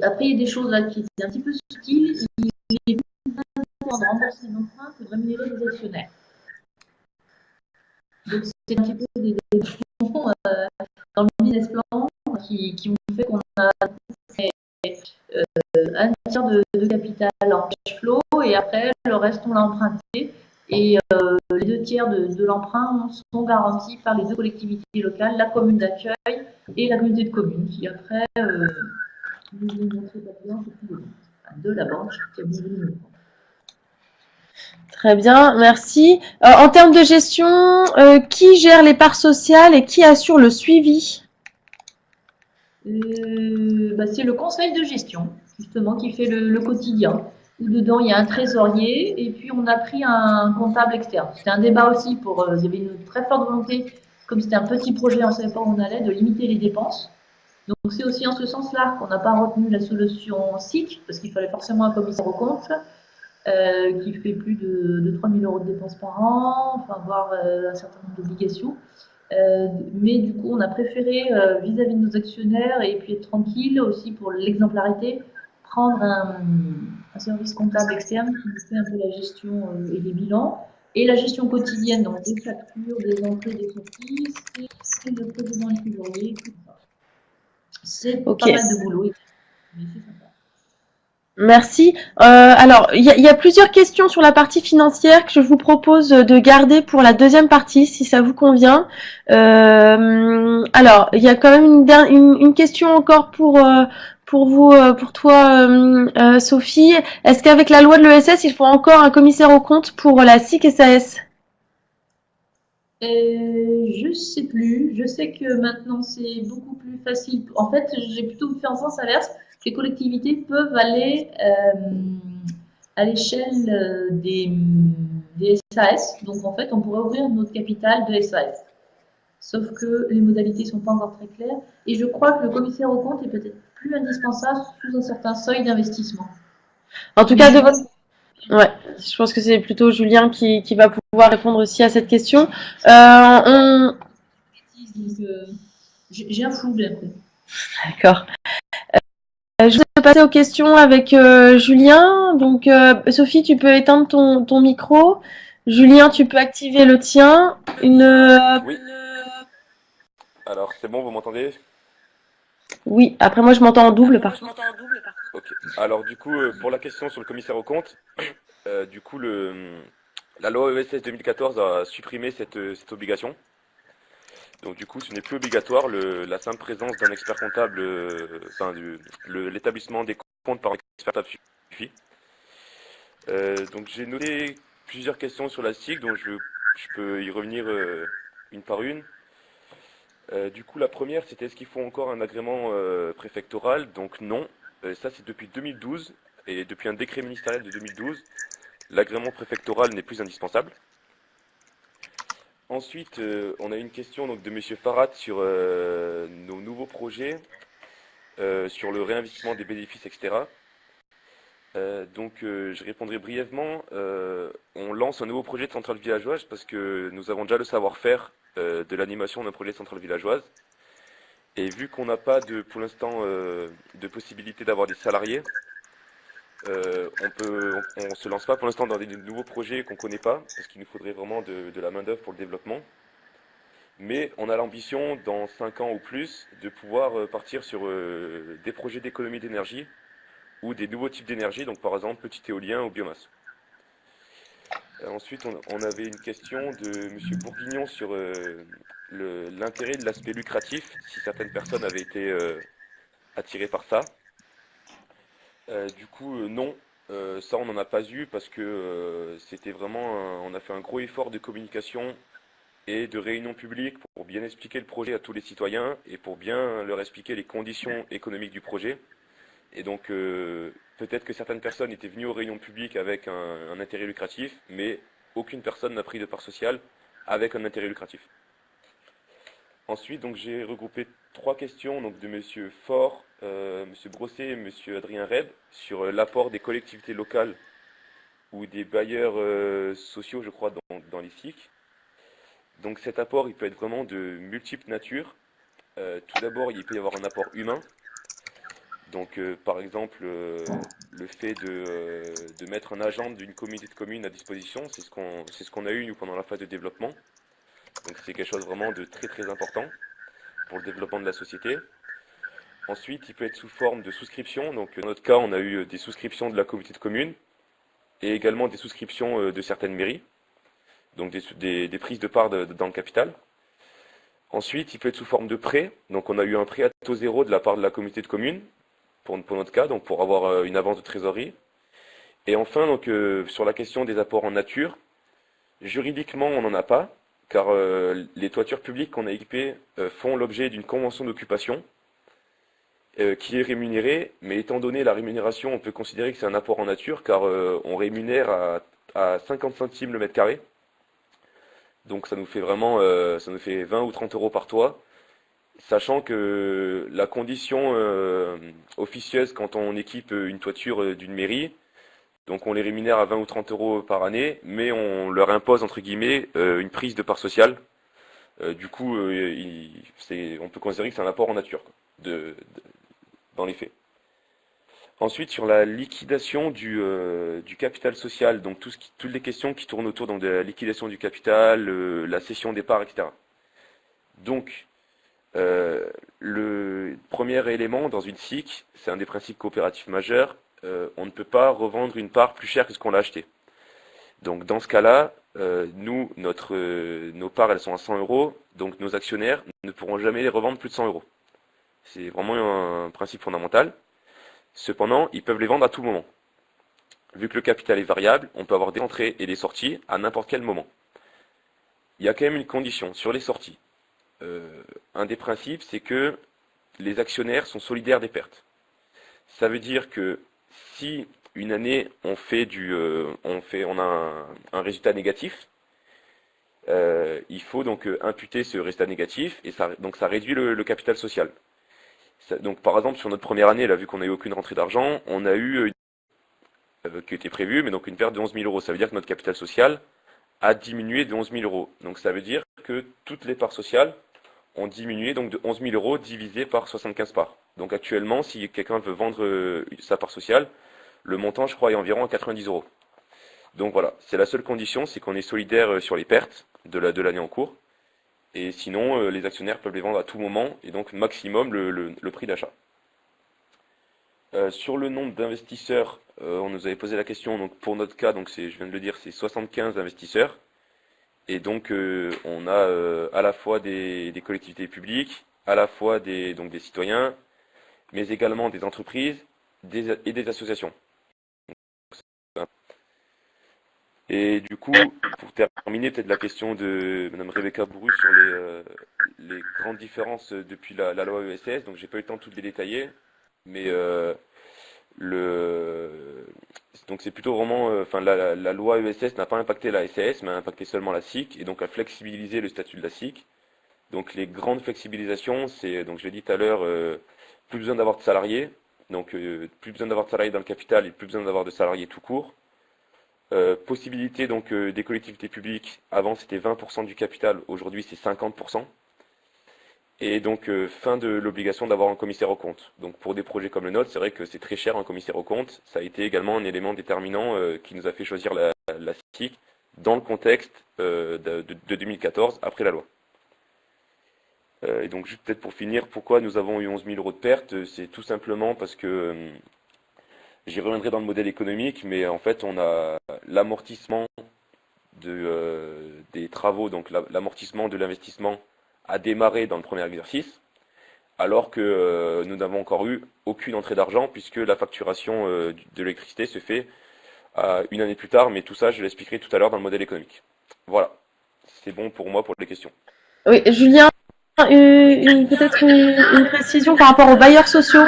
Après, il y a des choses là qui étaient un petit peu subtiles. Il est plus important de rembourser l'emprunt que de rémunérer les actionnaires. Donc, c'est un petit peu des fonds dans le business plan qui ont fait qu'on a fait un tiers de capital en cash flow et après, le reste, on l'a emprunté. Et les 2 tiers de l'emprunt sont garantis par les 2 collectivités locales, la commune d'accueil et la communauté de communes, qui après nous ont montré de la banque qui a voulu nous prendre. Très bien, merci. En termes de gestion, qui gère les parts sociales et qui assure le suivi? C'est le conseil de gestion, justement, qui fait le quotidien. Où dedans, il y a un trésorier et puis on a pris un comptable externe. C'était un débat aussi il y avait une très forte volonté, comme c'était un petit projet, on ne savait pas où on allait, de limiter les dépenses. Donc c'est aussi en ce sens-là qu'on n'a pas retenu la solution SIC, parce qu'il fallait forcément un commissaire aux comptes qui fait plus de 3 000 € de dépenses par an, enfin voire un certain nombre d'obligations. Mais du coup, on a préféré, vis-à-vis de nos actionnaires et puis être tranquille aussi pour l'exemplarité, prendre un service comptable externe qui nous fait un peu la gestion et les bilans et la gestion quotidienne, donc des factures, des entrées, des sorties, c'est le président et trésorier, tout ça. C'est pas mal de boulot, mais c'est sympa. Merci. Alors, il y a plusieurs questions sur la partie financière que je vous propose de garder pour la deuxième partie, si ça vous convient. Alors, il y a quand même une question encore pour vous, pour toi, Sophie. Est-ce qu'avec la loi de l'ESS, il faut encore un commissaire aux comptes pour la SIC SAS? Je sais plus. Je sais que maintenant c'est beaucoup plus facile. En fait, j'ai plutôt fait en sens inverse. Les collectivités peuvent aller à l'échelle des SAS. Donc en fait, on pourrait ouvrir notre capital de SAS. Sauf que les modalités sont pas encore très claires. Et je crois que le commissaire aux comptes est peut-être plus indispensable sous un certain seuil d'investissement. En tout Mais cas, je de votre... Ouais, je pense que c'est plutôt Julien qui va pouvoir répondre aussi à cette question. On... j'ai un flou d'un coup. D'accord. Je vais passer aux questions avec Julien. Donc, Sophie, tu peux éteindre ton micro. Julien, tu peux activer le tien. Oui. Alors, c'est bon, vous m'entendez? Oui, après moi je m'entends en double par contre. Ok. Alors, du coup, pour la question sur le commissaire aux comptes, du coup, la loi ESS 2014 a supprimé cette obligation. Donc, du coup, ce n'est plus obligatoire la simple présence d'un expert comptable, enfin, l'établissement des comptes par expert comptable suffit. Donc, j'ai noté plusieurs questions sur la SIC, donc je peux y revenir une par une. Du coup, la première, c'était est-ce qu'il faut encore un agrément préfectoral? Donc non. Ça, c'est depuis 2012 et depuis un décret ministériel de 2012, l'agrément préfectoral n'est plus indispensable. Ensuite, on a une question donc, de Monsieur Farad sur nos nouveaux projets, sur le réinvestissement des bénéfices, etc. Je répondrai brièvement. On lance un nouveau projet de centrale villageoise parce que nous avons déjà le savoir-faire de l'animation d'un projet de centrale villageoise. Et vu qu'on n'a pas pour l'instant de possibilité d'avoir des salariés, on se lance pas pour l'instant dans des nouveaux projets qu'on ne connaît pas, parce qu'il nous faudrait vraiment de la main-d'œuvre pour le développement. Mais on a l'ambition, dans 5 ans ou plus, de pouvoir partir sur des projets d'économie d'énergie ou des nouveaux types d'énergie, donc par exemple petit éolien ou biomasse. Ensuite, on avait une question de Monsieur Bourguignon sur l'intérêt de l'aspect lucratif, si certaines personnes avaient été attirées par ça. Non, ça on n'en a pas eu parce que c'était vraiment, on a fait un gros effort de communication et de réunion publique pour bien expliquer le projet à tous les citoyens et pour bien leur expliquer les conditions économiques du projet. Et donc, peut-être que certaines personnes étaient venues aux réunions publiques avec un intérêt lucratif, mais aucune personne n'a pris de part sociale avec un intérêt lucratif. Ensuite, donc, j'ai regroupé 3 questions donc, de Monsieur Faure, Monsieur Brosset et Monsieur Adrien Reb sur l'apport des collectivités locales ou des bailleurs sociaux, je crois, dans les SIC. Donc cet apport, il peut être vraiment de multiples natures. Tout d'abord, il peut y avoir un apport humain. Donc, par exemple, le fait de mettre un agent d'une communauté de communes à disposition, c'est ce qu'on a eu nous pendant la phase de développement. Donc, c'est quelque chose vraiment de très très important pour le développement de la société. Ensuite, il peut être sous forme de souscription. Donc, dans notre cas, on a eu des souscriptions de la communauté de communes et également des souscriptions de certaines mairies. Donc, des prises de part dans le capital. Ensuite, il peut être sous forme de prêt. Donc, on a eu un prêt à taux zéro de la part de la communauté de communes pour notre cas, donc pour avoir une avance de trésorerie. Et enfin, donc, sur la question des apports en nature, juridiquement, on n'en a pas, car les toitures publiques qu'on a équipées font l'objet d'une convention d'occupation qui est rémunérée, mais étant donné la rémunération, on peut considérer que c'est un apport en nature, car on rémunère à 50 centimes le mètre carré. Donc ça nous fait vraiment, ça nous fait 20 ou 30 euros par toit, sachant que la condition officieuse quand on équipe une toiture d'une mairie, donc on les rémunère à 20 ou 30 euros par année, mais on leur impose entre guillemets une prise de part sociale. On peut considérer que c'est un apport en nature, quoi, dans les faits. Ensuite, sur la liquidation du capital social, donc toutes les questions qui tournent autour donc, de la liquidation du capital, la cession des parts, etc. Donc, le premier élément dans une SIC, c'est un des principes coopératifs majeurs, on ne peut pas revendre une part plus chère que ce qu'on l'a acheté. Donc dans ce cas-là, nous, nos parts, elles sont à 100 euros, donc nos actionnaires ne pourront jamais les revendre plus de 100 euros. C'est vraiment un principe fondamental. Cependant, ils peuvent les vendre à tout moment. Vu que le capital est variable, on peut avoir des entrées et des sorties à n'importe quel moment. Il y a quand même une condition sur les sorties. Un des principes, c'est que les actionnaires sont solidaires des pertes. Ça veut dire que si une année on a un résultat négatif, il faut donc imputer ce résultat négatif et ça réduit le capital social. Donc par exemple sur notre première année, là vu qu'on n'a eu aucune rentrée d'argent, on a eu qui était prévue, mais donc une perte de 11 000 euros. Ça veut dire que notre capital social a diminué de 11 000 euros. Donc ça veut dire que toutes les parts sociales ont diminué donc de 11 000 euros divisé par 75 parts. Donc actuellement, si quelqu'un veut vendre sa part sociale, le montant, je crois, est environ à 90 euros. Donc voilà, c'est la seule condition, c'est qu'on est solidaire sur les pertes de l'année en cours. Et sinon, les actionnaires peuvent les vendre à tout moment, et donc maximum le prix d'achat. Sur le nombre d'investisseurs, on nous avait posé la question, donc pour notre cas, donc je viens de le dire, c'est 75 investisseurs. Et donc on a à la fois des collectivités publiques, à la fois des citoyens, mais également des entreprises et des associations. Et du coup, pour terminer, peut-être la question de Madame Rebecca Bourru sur les grandes différences depuis la loi ESS. Donc j'ai pas eu le temps de toutes les détailler, mais donc c'est plutôt vraiment, la loi ESS n'a pas impacté la SAS, mais a impacté seulement la SIC, et donc a flexibilisé le statut de la SIC. Donc les grandes flexibilisations, c'est, donc je l'ai dit tout à l'heure, plus besoin d'avoir de salariés, donc plus besoin d'avoir de salariés dans le capital et plus besoin d'avoir de salariés tout court. Possibilité donc des collectivités publiques, avant c'était 20% du capital, aujourd'hui c'est 50%. Et donc fin de l'obligation d'avoir un commissaire aux comptes. Donc pour des projets comme le nôtre, c'est vrai que c'est très cher un commissaire aux comptes. Ça a été également un élément déterminant qui nous a fait choisir la SIC dans le contexte de 2014, après la loi. Et donc juste peut-être pour finir, pourquoi nous avons eu 11 000 euros de pertes, c'est tout simplement parce que j'y reviendrai dans le modèle économique, mais en fait on a l'amortissement des travaux, donc l'amortissement de l'investissement a démarré dans le premier exercice, alors que nous n'avons encore eu aucune entrée d'argent, puisque la facturation de l'électricité se fait une année plus tard, mais tout ça je l'expliquerai tout à l'heure dans le modèle économique. Voilà, c'est bon pour moi pour les questions. Oui, Julien, peut-être une précision par rapport aux bailleurs sociaux.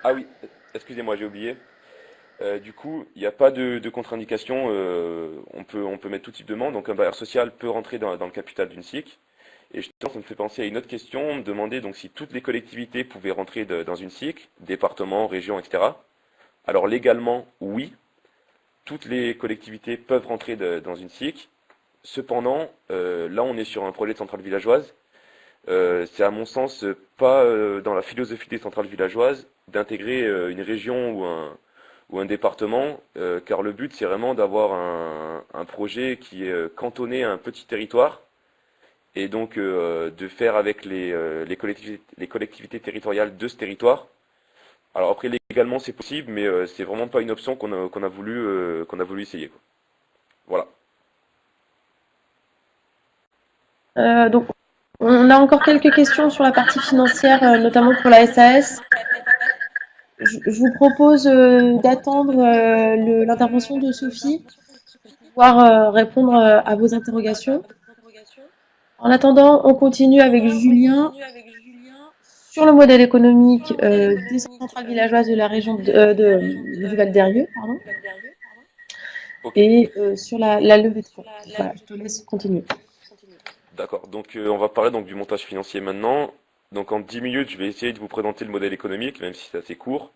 Ah oui, excusez-moi, j'ai oublié. Du coup, il n'y a pas de contre-indication, on peut mettre tout type de demande, donc un bailleur social peut rentrer dans le capital d'une SIC. Et justement, ça me fait penser à une autre question, on me demandait donc si toutes les collectivités pouvaient rentrer dans une SIC, départements, régions, etc. Alors légalement, oui, toutes les collectivités peuvent rentrer dans une SIC. Cependant, là on est sur un projet de centrale villageoise. C'est à mon sens pas dans la philosophie des centrales villageoises d'intégrer une région ou un département, car le but c'est vraiment d'avoir un projet qui est cantonné à un petit territoire, et donc de faire avec les collectivités territoriales de ce territoire. Alors après légalement c'est possible, mais c'est vraiment pas une option qu'on a voulu essayer, quoi. Voilà. Donc, on a encore quelques questions sur la partie financière, notamment pour la SAS. Je vous propose d'attendre l'intervention de Sophie pour pouvoir répondre à vos interrogations. En attendant, on continue avec Julien sur le modèle économique des centrales villageoises de la région du Val d'Eyrieux, pardon, Okay. et sur la levée de fonds. Voilà, je te laisse continuer. D'accord, donc on va parler donc du montage financier maintenant. Donc en 10 minutes, je vais essayer de vous présenter le modèle économique, même si c'est assez court.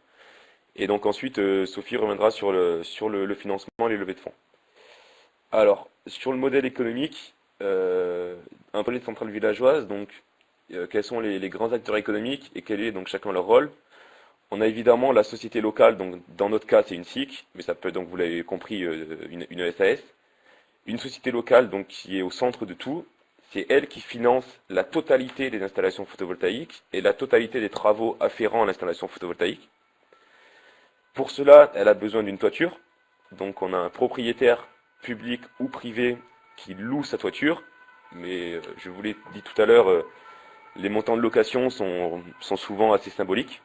Et donc ensuite, Sophie reviendra sur le financement et les levées de fonds. Alors, sur le modèle économique, un projet de centrale villageoise, donc quels sont les grands acteurs économiques et quel est donc chacun leur rôle. On a évidemment la société locale, donc dans notre cas c'est une SIC, mais ça peut donc vous l'avez compris une SAS. Une société locale donc qui est au centre de tout, c'est elle qui finance la totalité des installations photovoltaïques et la totalité des travaux afférents à l'installation photovoltaïque. Pour cela, elle a besoin d'une toiture. Donc on a un propriétaire public ou privé qui loue sa toiture. Mais je vous l'ai dit tout à l'heure, les montants de location sont souvent assez symboliques.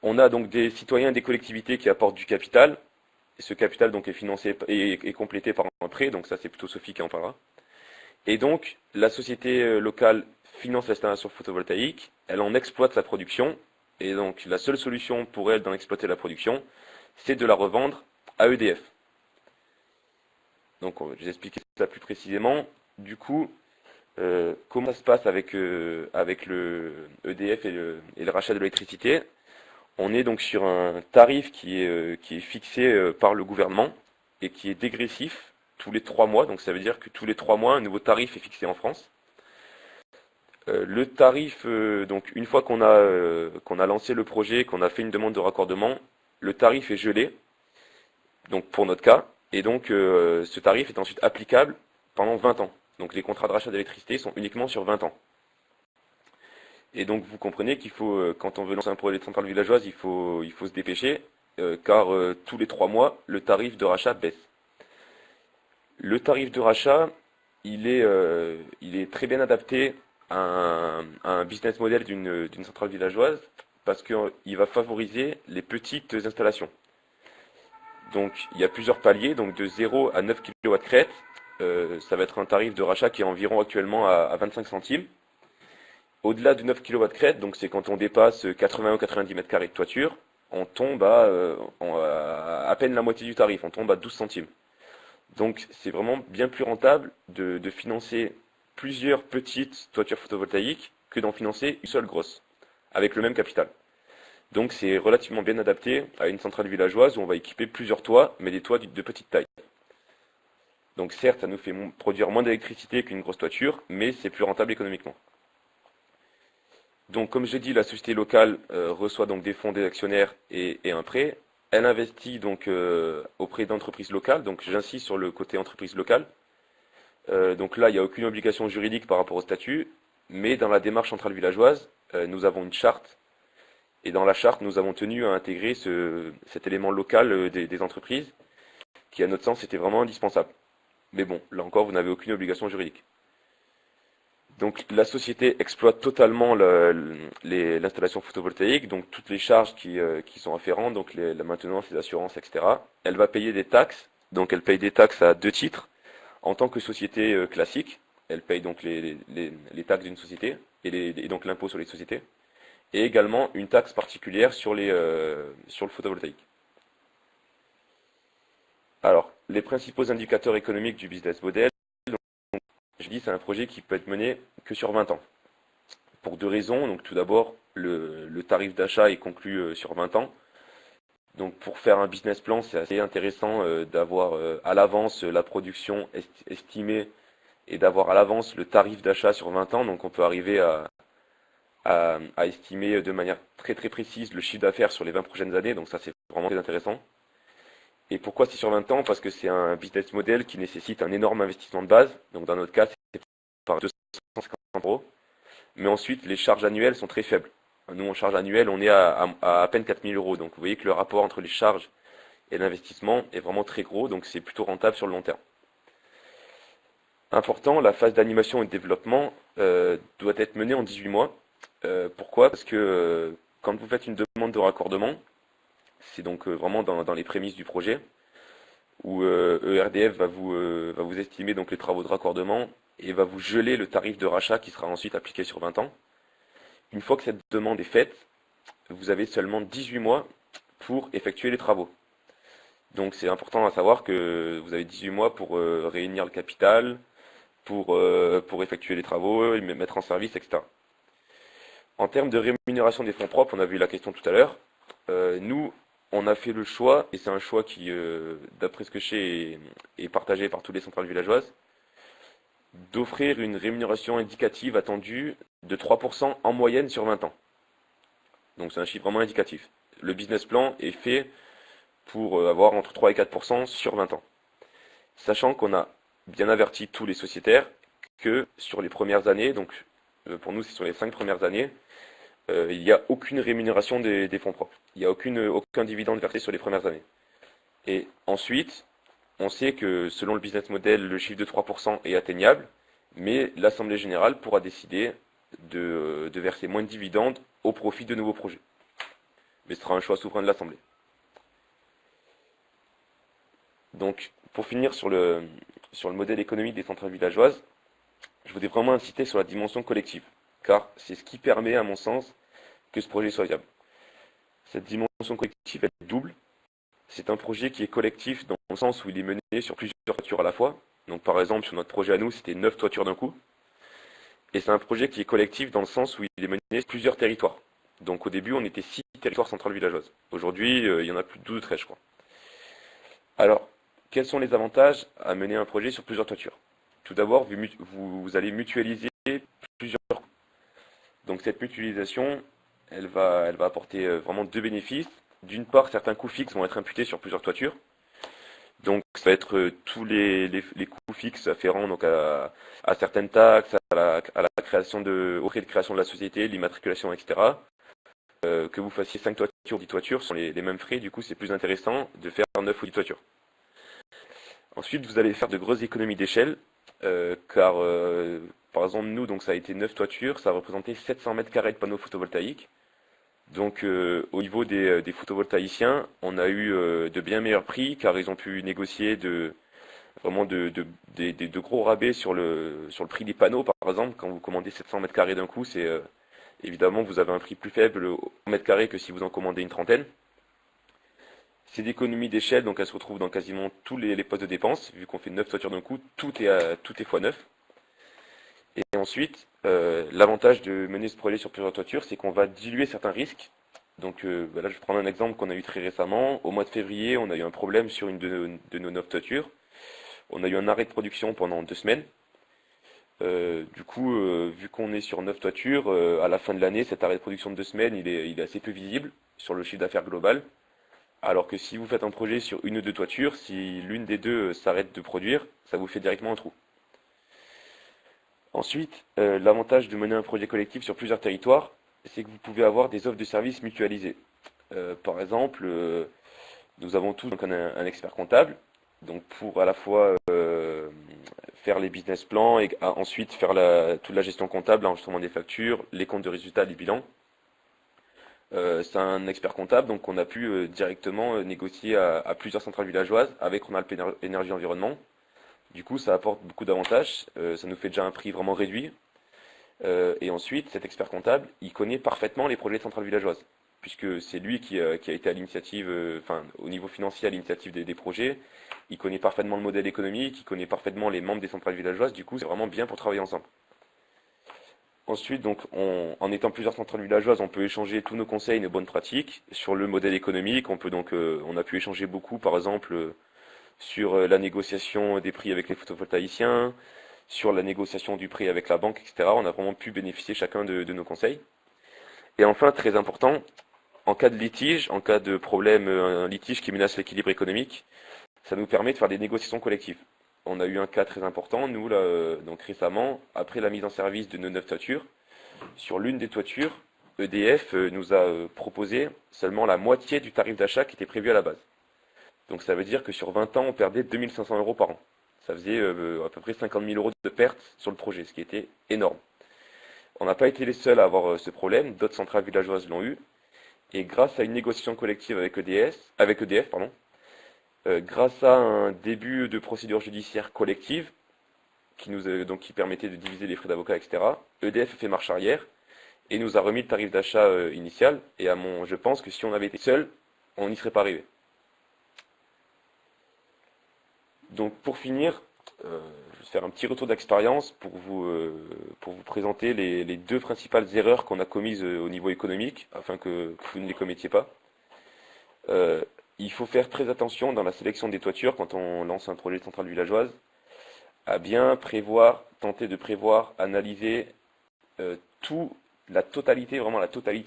On a donc des citoyens et des collectivités qui apportent du capital. Et ce capital donc est financé et complété par un prêt. Donc ça c'est plutôt Sophie qui en parlera. Et donc la société locale finance l'installation photovoltaïque. Elle en exploite la production. Et donc la seule solution pour elle d'en exploiter la production, c'est de la revendre à EDF. Donc je vais vous expliquer ça plus précisément. Du coup, comment ça se passe avec le EDF et le rachat de l'électricité? On est donc sur un tarif qui est fixé par le gouvernement et qui est dégressif tous les 3 mois. Donc ça veut dire que tous les 3 mois, un nouveau tarif est fixé en France. Le tarif, donc une fois qu'on a lancé le projet, qu'on a fait une demande de raccordement, le tarif est gelé, donc pour notre cas, et donc ce tarif est ensuite applicable pendant 20 ans. Donc les contrats de rachat d'électricité sont uniquement sur 20 ans. Et donc vous comprenez qu'il faut, quand on veut lancer un projet de centrale villageoise, il faut se dépêcher, car tous les 3 mois, le tarif de rachat baisse. Le tarif de rachat, il est très bien adapté à un business model d'une centrale villageoise, parce qu'il va favoriser les petites installations. Donc il y a plusieurs paliers, donc de 0 à 9 kW crête, ça va être un tarif de rachat qui est environ actuellement à 25 centimes. Au-delà de 9 kW crête, donc c'est quand on dépasse 80 ou 90 mètres carrés de toiture, on tombe à peine la moitié du tarif, on tombe à 12 centimes. Donc c'est vraiment bien plus rentable de financer plusieurs petites toitures photovoltaïques que d'en financer une seule grosse, avec le même capital. Donc c'est relativement bien adapté à une centrale villageoise où on va équiper plusieurs toits, mais des toits de petite taille. Donc certes, ça nous fait produire moins d'électricité qu'une grosse toiture, mais c'est plus rentable économiquement. Donc comme je l'ai dit, la société locale reçoit donc des fonds des actionnaires et un prêt. Elle investit donc auprès d'entreprises locales, donc j'insiste sur le côté entreprise locale. Donc là, il n'y a aucune obligation juridique par rapport au statut, mais dans la démarche centrale villageoise, nous avons une charte. Et dans la charte, nous avons tenu à intégrer cet élément local des entreprises, qui à notre sens était vraiment indispensable. Mais bon, là encore, vous n'avez aucune obligation juridique. Donc la société exploite totalement l'installation photovoltaïque, donc toutes les charges qui sont afférentes, donc la maintenance, les assurances, etc. Elle va payer des taxes, donc elle paye des taxes à 2 titres. En tant que société classique, elle paye donc les taxes d'une société, et donc l'impôt sur les sociétés, et également une taxe particulière sur le photovoltaïque. Alors, les principaux indicateurs économiques du business model, je dis c'est un projet qui peut être mené que sur 20 ans. Pour 2 raisons. Donc tout d'abord, le tarif d'achat est conclu sur 20 ans. Donc pour faire un business plan, c'est assez intéressant d'avoir à l'avance la production estimée et d'avoir à l'avance le tarif d'achat sur 20 ans. Donc on peut arriver à estimer de manière très très précise le chiffre d'affaires sur les 20 prochaines années. Donc ça c'est vraiment très intéressant. Et pourquoi c'est sur 20 ans? Parce que c'est un business model qui nécessite un énorme investissement de base. Donc dans notre cas, c'est par 250 euros. Mais ensuite, les charges annuelles sont très faibles. Nous, en charge annuelle, on est à peine 4000 euros. Donc vous voyez que le rapport entre les charges et l'investissement est vraiment très gros. Donc c'est plutôt rentable sur le long terme. Important, la phase d'animation et de développement doit être menée en 18 mois. Pourquoi? Parce que quand vous faites une demande de raccordement, c'est donc vraiment dans les prémices du projet, où ERDF va vous estimer donc les travaux de raccordement et va vous geler le tarif de rachat qui sera ensuite appliqué sur 20 ans. Une fois que cette demande est faite, vous avez seulement 18 mois pour effectuer les travaux. Donc c'est important à savoir que vous avez 18 mois pour réunir le capital, pour effectuer les travaux, mettre en service, etc. En termes de rémunération des fonds propres, on a vu la question tout à l'heure. Nous, on a fait le choix, et c'est un choix qui, d'après ce que je sais, est partagé par toutes les centrales villageoises, d'offrir une rémunération indicative attendue de 3% en moyenne sur 20 ans. Donc c'est un chiffre vraiment indicatif. Le business plan est fait pour avoir entre 3 et 4% sur 20 ans. Sachant qu'on a bien averti tous les sociétaires que sur les premières années, donc pour nous c'est sur les 5 premières années, il n'y a aucune rémunération des fonds propres. Il n'y a aucun dividende versé sur les premières années. Et ensuite, on sait que selon le business model, le chiffre de 3% est atteignable, mais l'Assemblée générale pourra décider de verser moins de dividendes au profit de nouveaux projets. Mais ce sera un choix souverain de l'Assemblée. Donc, pour finir sur le modèle économique des centrales villageoises, je voudrais vraiment insister sur la dimension collective, car c'est ce qui permet, à mon sens, que ce projet soit viable. Cette dimension collective, elle est double. C'est un projet qui est collectif dans le sens où il est mené sur plusieurs toitures à la fois. Donc par exemple, sur notre projet à nous, c'était 9 toitures d'un coup. Et c'est un projet qui est collectif dans le sens où il est mené sur plusieurs territoires. Donc au début, on était 6 territoires centrales villageoises. Aujourd'hui, il y en a plus de 12 ou 13, je crois. Alors, quels sont les avantages à mener un projet sur plusieurs toitures? Tout d'abord, vous allez mutualiser plusieurs coûts. Donc cette mutualisation, elle va apporter vraiment deux bénéfices. D'une part, certains coûts fixes vont être imputés sur plusieurs toitures. Donc ça va être tous les coûts fixes afférents donc à certaines taxes, à la création aux frais de création de la société, l'immatriculation, etc. Que vous fassiez 5 toitures, 10 toitures, sont les mêmes frais, du coup c'est plus intéressant de faire 9 ou 10 toitures. Ensuite, vous allez faire de grosses économies d'échelle, car par exemple nous, donc ça a été 9 toitures, ça a représenté 700 mètres carrés de panneaux photovoltaïques. Donc au niveau des photovoltaïciens, on a eu de bien meilleurs prix, car ils ont pu négocier vraiment de gros rabais sur le prix des panneaux, par exemple. Quand vous commandez 700 mètres carrés d'un coup, c'est évidemment vous avez un prix plus faible au mètre carré que si vous en commandez une trentaine. Ces économies d'échelle, donc elles se retrouvent dans quasiment tous les postes de dépenses, vu qu'on fait 9 toitures d'un coup, tout est x9. Et ensuite, l'avantage de mener ce projet sur plusieurs toitures, c'est qu'on va diluer certains risques. Donc là, je vais prendre un exemple qu'on a eu très récemment. Au mois de février, on a eu un problème sur une de nos 9 toitures. On a eu un arrêt de production pendant 2 semaines. Du coup, vu qu'on est sur 9 toitures, à la fin de l'année, cet arrêt de production de 2 semaines, il est assez peu visible sur le chiffre d'affaires global. Alors que si vous faites un projet sur une ou deux toitures, si l'une des deux s'arrête de produire, ça vous fait directement un trou. Ensuite, l'avantage de mener un projet collectif sur plusieurs territoires, c'est que vous pouvez avoir des offres de services mutualisées. Par exemple, nous avons tous donc un expert comptable, donc pour à la fois faire les business plans et ensuite faire toute la gestion comptable, l'enregistrement des factures, les comptes de résultats, les bilans. C'est un expert comptable, donc on a pu directement négocier à plusieurs centrales villageoises avec Rhône-Alpes Énergie Environnement. Du coup, ça apporte beaucoup d'avantages, ça nous fait déjà un prix vraiment réduit. Et ensuite, cet expert comptable, il connaît parfaitement les projets de centrales villageoises, puisque c'est lui qui a été à l'initiative, au niveau financier, à l'initiative des projets. Il connaît parfaitement le modèle économique, il connaît parfaitement les membres des centrales villageoises. Du coup, c'est vraiment bien pour travailler ensemble. Ensuite, donc, en étant plusieurs centrales villageoises, on peut échanger tous nos conseils, nos bonnes pratiques. Sur le modèle économique, on a pu échanger beaucoup, par exemple, sur la négociation des prix avec les photovoltaïciens, sur la négociation du prix avec la banque, etc. On a vraiment pu bénéficier chacun de nos conseils. Et enfin, très important, en cas de litige, en cas de problème, un litige qui menace l'équilibre économique, ça nous permet de faire des négociations collectives. On a eu un cas très important, nous, là, donc récemment, après la mise en service de nos 9 toitures, sur l'une des toitures, EDF nous a proposé seulement la moitié du tarif d'achat qui était prévu à la base. Donc ça veut dire que sur 20 ans, on perdait 2500 € par an. Ça faisait à peu près 50 000 € de pertes sur le projet, ce qui était énorme. On n'a pas été les seuls à avoir ce problème, d'autres centrales villageoises l'ont eu, et grâce à une négociation collective avec EDF, grâce à un début de procédure judiciaire collective, qui permettait de diviser les frais d'avocat, etc., EDF a fait marche arrière, et nous a remis le tarif d'achat initial, et je pense que si on avait été seul, on n'y serait pas arrivé. Donc pour finir, je vais faire un petit retour d'expérience pour vous présenter les deux principales erreurs qu'on a commises au niveau économique, afin que vous ne les commettiez pas. Il faut faire très attention dans la sélection des toitures quand on lance un projet de centrale villageoise, à bien tenter de prévoir, analyser la totalité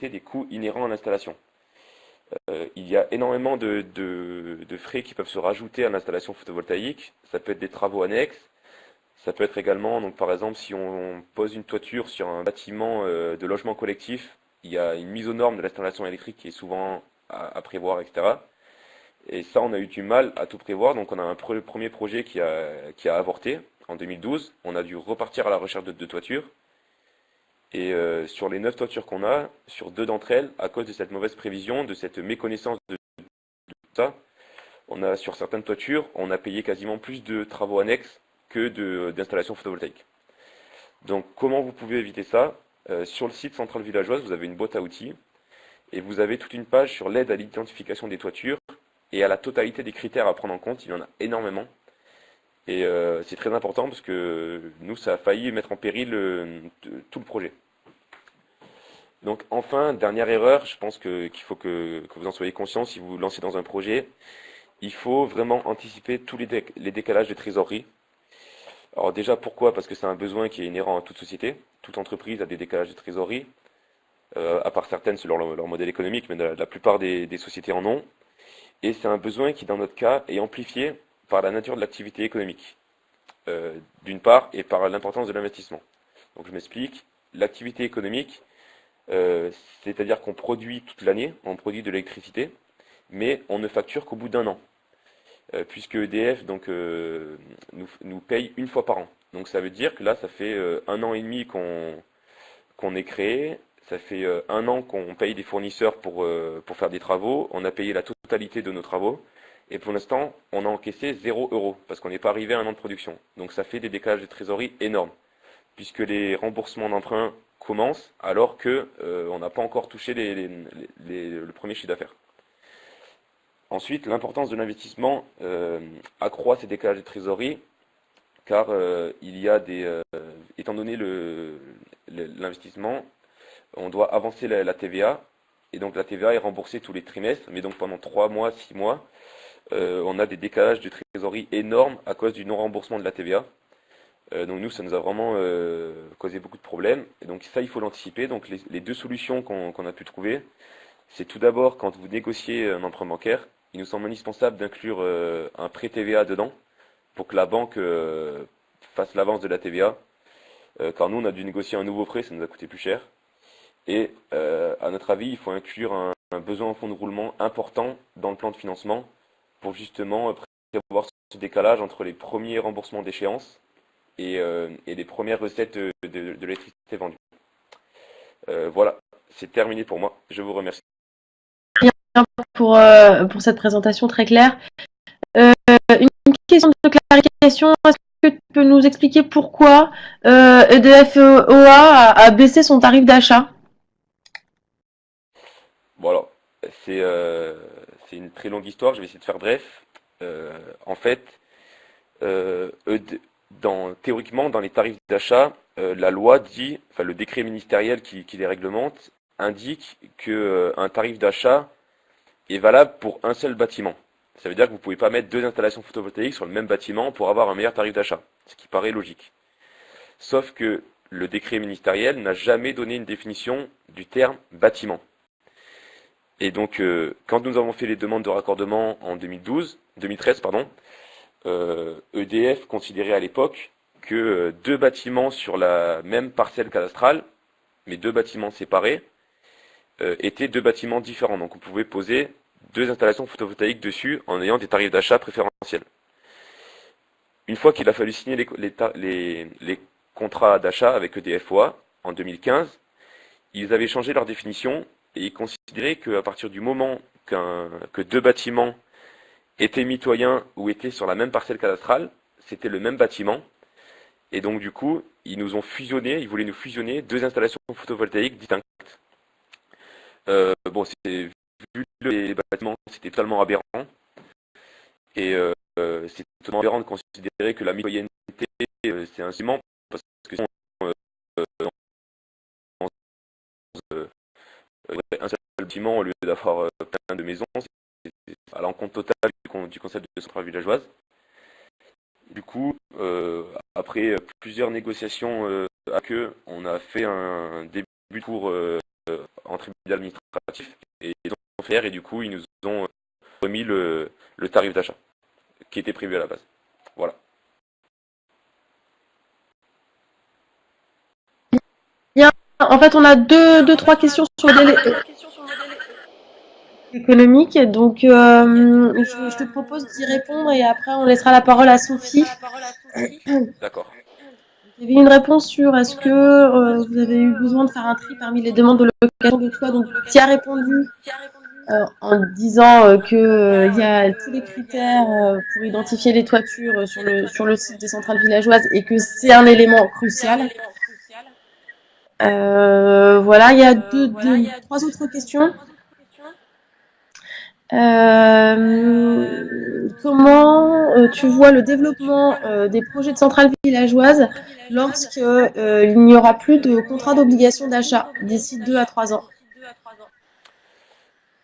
des coûts inhérents à l'installation. Il y a énormément de frais qui peuvent se rajouter à l'installation photovoltaïque. Ça peut être des travaux annexes. Ça peut être également, donc par exemple, si on pose une toiture sur un bâtiment de logement collectif, il y a une mise aux normes de l'installation électrique qui est souvent à prévoir, etc. Et ça, on a eu du mal à tout prévoir. Donc on a un premier projet qui a avorté en 2012. On a dû repartir à la recherche de toitures. Et sur les 9 toitures qu'on a, sur 2 d'entre elles, à cause de cette mauvaise prévision, de cette méconnaissance de tout ça, sur certaines toitures, on a payé quasiment plus de travaux annexes que d'installations photovoltaïques. Donc comment vous pouvez éviter ça? Sur le site Centrale Villageoise, vous avez une boîte à outils et vous avez toute une page sur l'aide à l'identification des toitures et à la totalité des critères à prendre en compte. Il y en a énormément. Et c'est très important parce que nous, ça a failli mettre en péril tout le projet. Donc enfin, dernière erreur, je pense qu'il faut que vous en soyez conscient si vous vous lancez dans un projet. Il faut vraiment anticiper tous les décalages de trésorerie. Alors déjà, pourquoi? Parce que c'est un besoin qui est inhérent à toute société. Toute entreprise a des décalages de trésorerie, à part certaines selon leur modèle économique, mais la plupart des sociétés en ont. Et c'est un besoin qui, dans notre cas, est amplifié par la nature de l'activité économique, d'une part, et par l'importance de l'investissement. Donc je m'explique. L'activité économique, c'est-à-dire qu'on produit toute l'année, on produit de l'électricité, mais on ne facture qu'au bout d'un an, puisque EDF nous paye une fois par an. Donc ça veut dire que là, ça fait 1 an et demi qu'on est créé, ça fait 1 an qu'on paye des fournisseurs pour faire des travaux, on a payé la totalité de nos travaux, et pour l'instant, on a encaissé 0 €, parce qu'on n'est pas arrivé à 1 an de production. Donc ça fait des décalages de trésorerie énormes, puisque les remboursements d'emprunts commencent alors que on n'a pas encore touché le premier chiffre d'affaires. Ensuite, l'importance de l'investissement accroît ces décalages de trésorerie, car étant donné l'investissement, on doit avancer la TVA, et donc la TVA est remboursée tous les trimestres, mais donc pendant 3 mois, 6 mois, on a des décalages de trésorerie énormes à cause du non-remboursement de la TVA. Donc nous, ça nous a vraiment causé beaucoup de problèmes. Et donc ça, il faut l'anticiper. Donc les 2 solutions qu'on a pu trouver, c'est tout d'abord, quand vous négociez un emprunt bancaire, il nous semble indispensable d'inclure un prêt TVA dedans, pour que la banque fasse l'avance de la TVA. Car nous, on a dû négocier un nouveau prêt, ça nous a coûté plus cher. Et à notre avis, il faut inclure un besoin en fonds de roulement important dans le plan de financement, pour justement prévoir ce décalage entre les premiers remboursements d'échéance et les premières recettes de l'électricité vendue. Voilà, c'est terminé pour moi. Je vous remercie. Pour cette présentation très claire. Une question de clarification. Est-ce que tu peux nous expliquer pourquoi EDF OA a baissé son tarif d'achat? Bon alors, c'est une très longue histoire, je vais essayer de faire bref. En fait, théoriquement, dans les tarifs d'achat, la loi dit, enfin le décret ministériel qui les réglemente, indique qu'un tarif d'achat est valable pour un seul bâtiment. Ça veut dire que vous ne pouvez pas mettre 2 installations photovoltaïques sur le même bâtiment pour avoir un meilleur tarif d'achat, ce qui paraît logique. Sauf que le décret ministériel n'a jamais donné une définition du terme bâtiment. Et donc, quand nous avons fait les demandes de raccordement en 2013, EDF considérait à l'époque que 2 bâtiments sur la même parcelle cadastrale, mais 2 bâtiments séparés, étaient 2 bâtiments différents. Donc on pouvait poser 2 installations photovoltaïques dessus en ayant des tarifs d'achat préférentiels. Une fois qu'il a fallu signer les contrats d'achat avec EDF OA en 2015, ils avaient changé leur définition et ils considéraient qu'à partir du moment que 2 bâtiments étaient mitoyens ou étaient sur la même parcelle cadastrale, c'était le même bâtiment. Et donc du coup, ils voulaient nous fusionner 2 installations photovoltaïques distinctes. Vu les bâtiments, c'était totalement aberrant. Et c'est totalement aberrant de considérer que la mitoyenneté, c'est un ciment, parce que sinon, un seul bâtiment, au lieu d'avoir plein de maisons, c'est à l'encontre totale du concept de centrale villageoise. Du coup, après plusieurs négociations avec eux, on a fait un début de cours en tribunal administratif et du coup ils nous ont remis le tarif d'achat qui était prévu à la base. Voilà. Bien, en fait, on a trois questions sur le modèle économique. Donc, je te propose d'y répondre et après, on laissera la parole à Sophie. D'accord. Il y avait une réponse sur est-ce que vous avez eu besoin de faire un tri parmi les demandes de location de toit. Donc, tu as répondu en disant que il y a tous les critères pour identifier les toitures sur le site des centrales villageoises et que c'est un élément crucial. Voilà, il y a trois autres questions. Comment tu vois le développement des projets de centrales villageoises lorsque il n'y aura plus de contrat d'obligation d'achat d'ici 2 à 3 ans?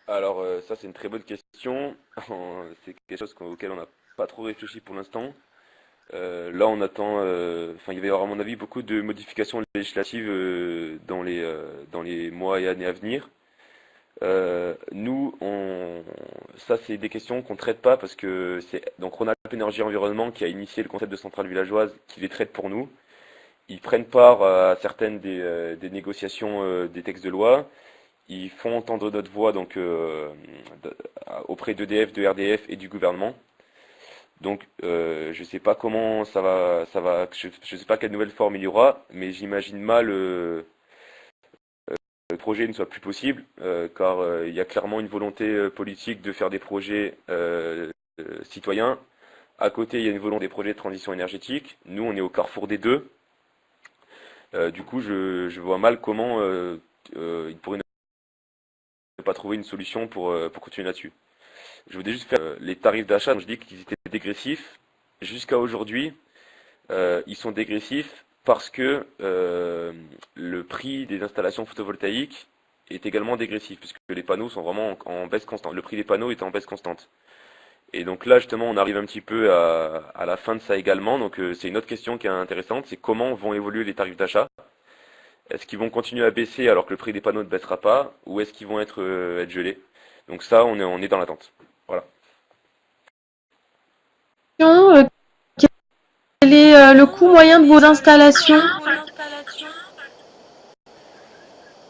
Alors ça c'est une très bonne question. C'est quelque chose auquel on n'a pas trop réfléchi pour l'instant. Là on attend, enfin il va y avoir à mon avis beaucoup de modifications législatives dans les mois et années à venir. Nous, ça c'est des questions qu'on ne traite pas parce que c'est donc Rhône-Alpes Énergie Environnement qui a initié le concept de centrale villageoise qui les traite pour nous. Ils prennent part à certaines des négociations des textes de loi. Ils font entendre notre voix donc auprès d'EDF, de RDF et du gouvernement. Donc je sais pas comment je sais pas quelle nouvelle forme il y aura, mais j'imagine mal le projet ne soit plus possible, car il y a clairement une volonté politique de faire des projets citoyens. À côté, il y a une volonté des projets de transition énergétique. Nous, on est au carrefour des deux. Du coup, je vois mal comment ils pourraient ne pas trouver une solution pour continuer là-dessus. Je voudrais juste faire les tarifs d'achat. Je dis qu'ils étaient dégressifs. Jusqu'à aujourd'hui, ils sont dégressifs parce que le prix des installations photovoltaïques est également dégressif, puisque les panneaux sont vraiment en baisse constante. Le prix des panneaux est en baisse constante. Et donc là, justement, on arrive un petit peu à la fin de ça également. Donc c'est une autre question qui est intéressante, c'est comment vont évoluer les tarifs d'achat. Est-ce qu'ils vont continuer à baisser alors que le prix des panneaux ne baissera pas, ou est-ce qu'ils vont être gelés? Donc ça, on est dans l'attente. Voilà. Quel est le coût moyen de vos installations?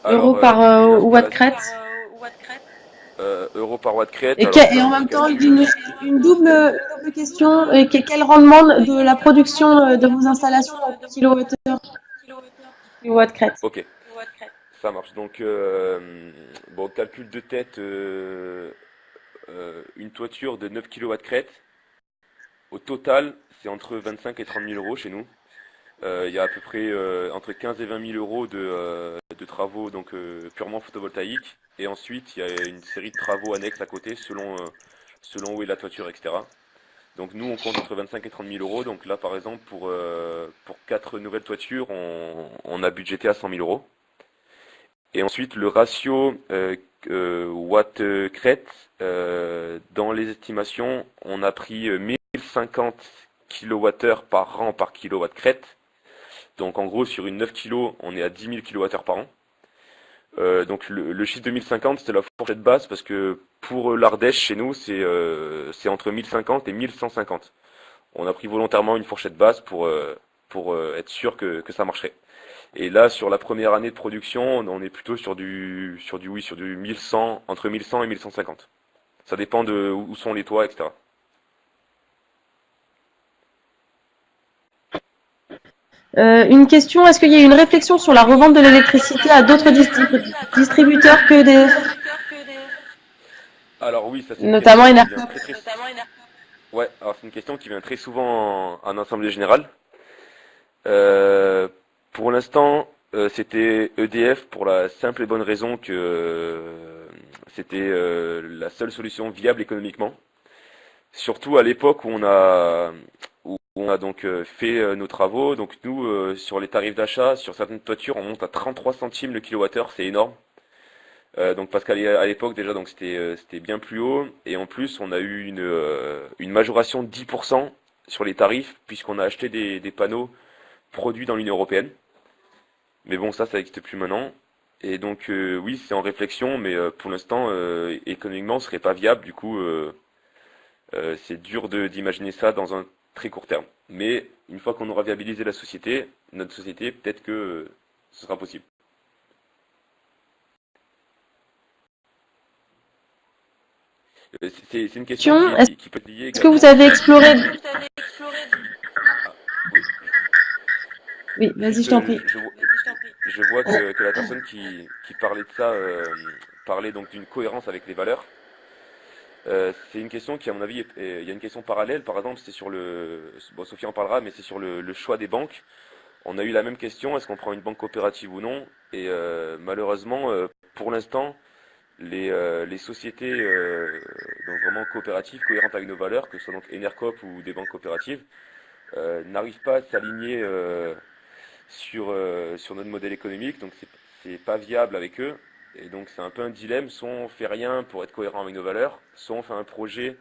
Euros par watt crête. Euros par watt crête. Et en même temps, une double question. Quel rendement de la production de vos installations en kilowattheure? Kilowatt crête. Ok, ça marche. Donc, bon, calcul de tête, une toiture de 9 kW crête. Au total, c'est entre 25 et 30 000 euros chez nous. Il y a à peu près entre 15 et 20 000 euros de travaux donc purement photovoltaïques. Et ensuite, il y a une série de travaux annexes à côté selon où est la toiture, etc. Donc nous, on compte entre 25 et 30 000 euros. Donc là, par exemple, pour 4 nouvelles toitures, on a budgété à 100 000 euros. Et ensuite, le ratio watt crête, dans les estimations, on a pris 1050 kWh par an par kilowatt crête. Donc en gros, sur une 9 kg, on est à 10 000 kWh par an. Donc le chiffre de 1050, c'était la fourchette basse parce que pour l'Ardèche, chez nous, c'est entre 1050 et 1150. On a pris volontairement une fourchette basse pour être sûr que ça marcherait. Et là, sur la première année de production, on est plutôt sur du 1100, entre 1100 et 1150. Ça dépend de où sont les toits, etc. Une question, est-ce qu'il y a une réflexion sur la revente de l'électricité à d'autres distributeurs que EDF? Alors oui, ça c'est notamment Enercop. Ouais, alors c'est une question qui vient très souvent en assemblée générale. Pour l'instant, c'était EDF pour la simple et bonne raison que c'était la seule solution viable économiquement. Surtout à l'époque où on a donc fait nos travaux. Donc nous, sur les tarifs d'achat, sur certaines toitures, on monte à 33 centimes le kilowattheure, c'est énorme. Donc parce qu'à l'époque déjà, donc c'était bien plus haut. Et en plus, on a eu une majoration de 10% sur les tarifs, puisqu'on a acheté des panneaux produits dans l'Union européenne. Mais bon, ça n'existe plus maintenant. Et donc oui, c'est en réflexion, mais pour l'instant, économiquement, ce serait pas viable. Du coup, c'est dur d'imaginer ça dans un très court terme. Mais une fois qu'on aura viabilisé notre société, peut-être que ce sera possible. C'est une question qui peut être liée Est-ce que également. vous avez exploré... Ah, oui. Oui, vas-y, Juste, je t'en prie. je vois que la personne qui parlait de ça parlait donc d'une cohérence avec les valeurs. C'est une question qui, à mon avis, il y a une question parallèle. Par exemple, c'est sur bon, Sophie en parlera, mais c'est sur le choix des banques. On a eu la même question, est-ce qu'on prend une banque coopérative ou non? Et malheureusement, pour l'instant, les sociétés donc vraiment coopératives, cohérentes avec nos valeurs, que ce soit donc Enercoop ou des banques coopératives, n'arrivent pas à s'aligner sur notre modèle économique, donc c'est pas viable avec eux. Et donc c'est un peu un dilemme, soit on fait rien pour être cohérent avec nos valeurs, soit on fait un projet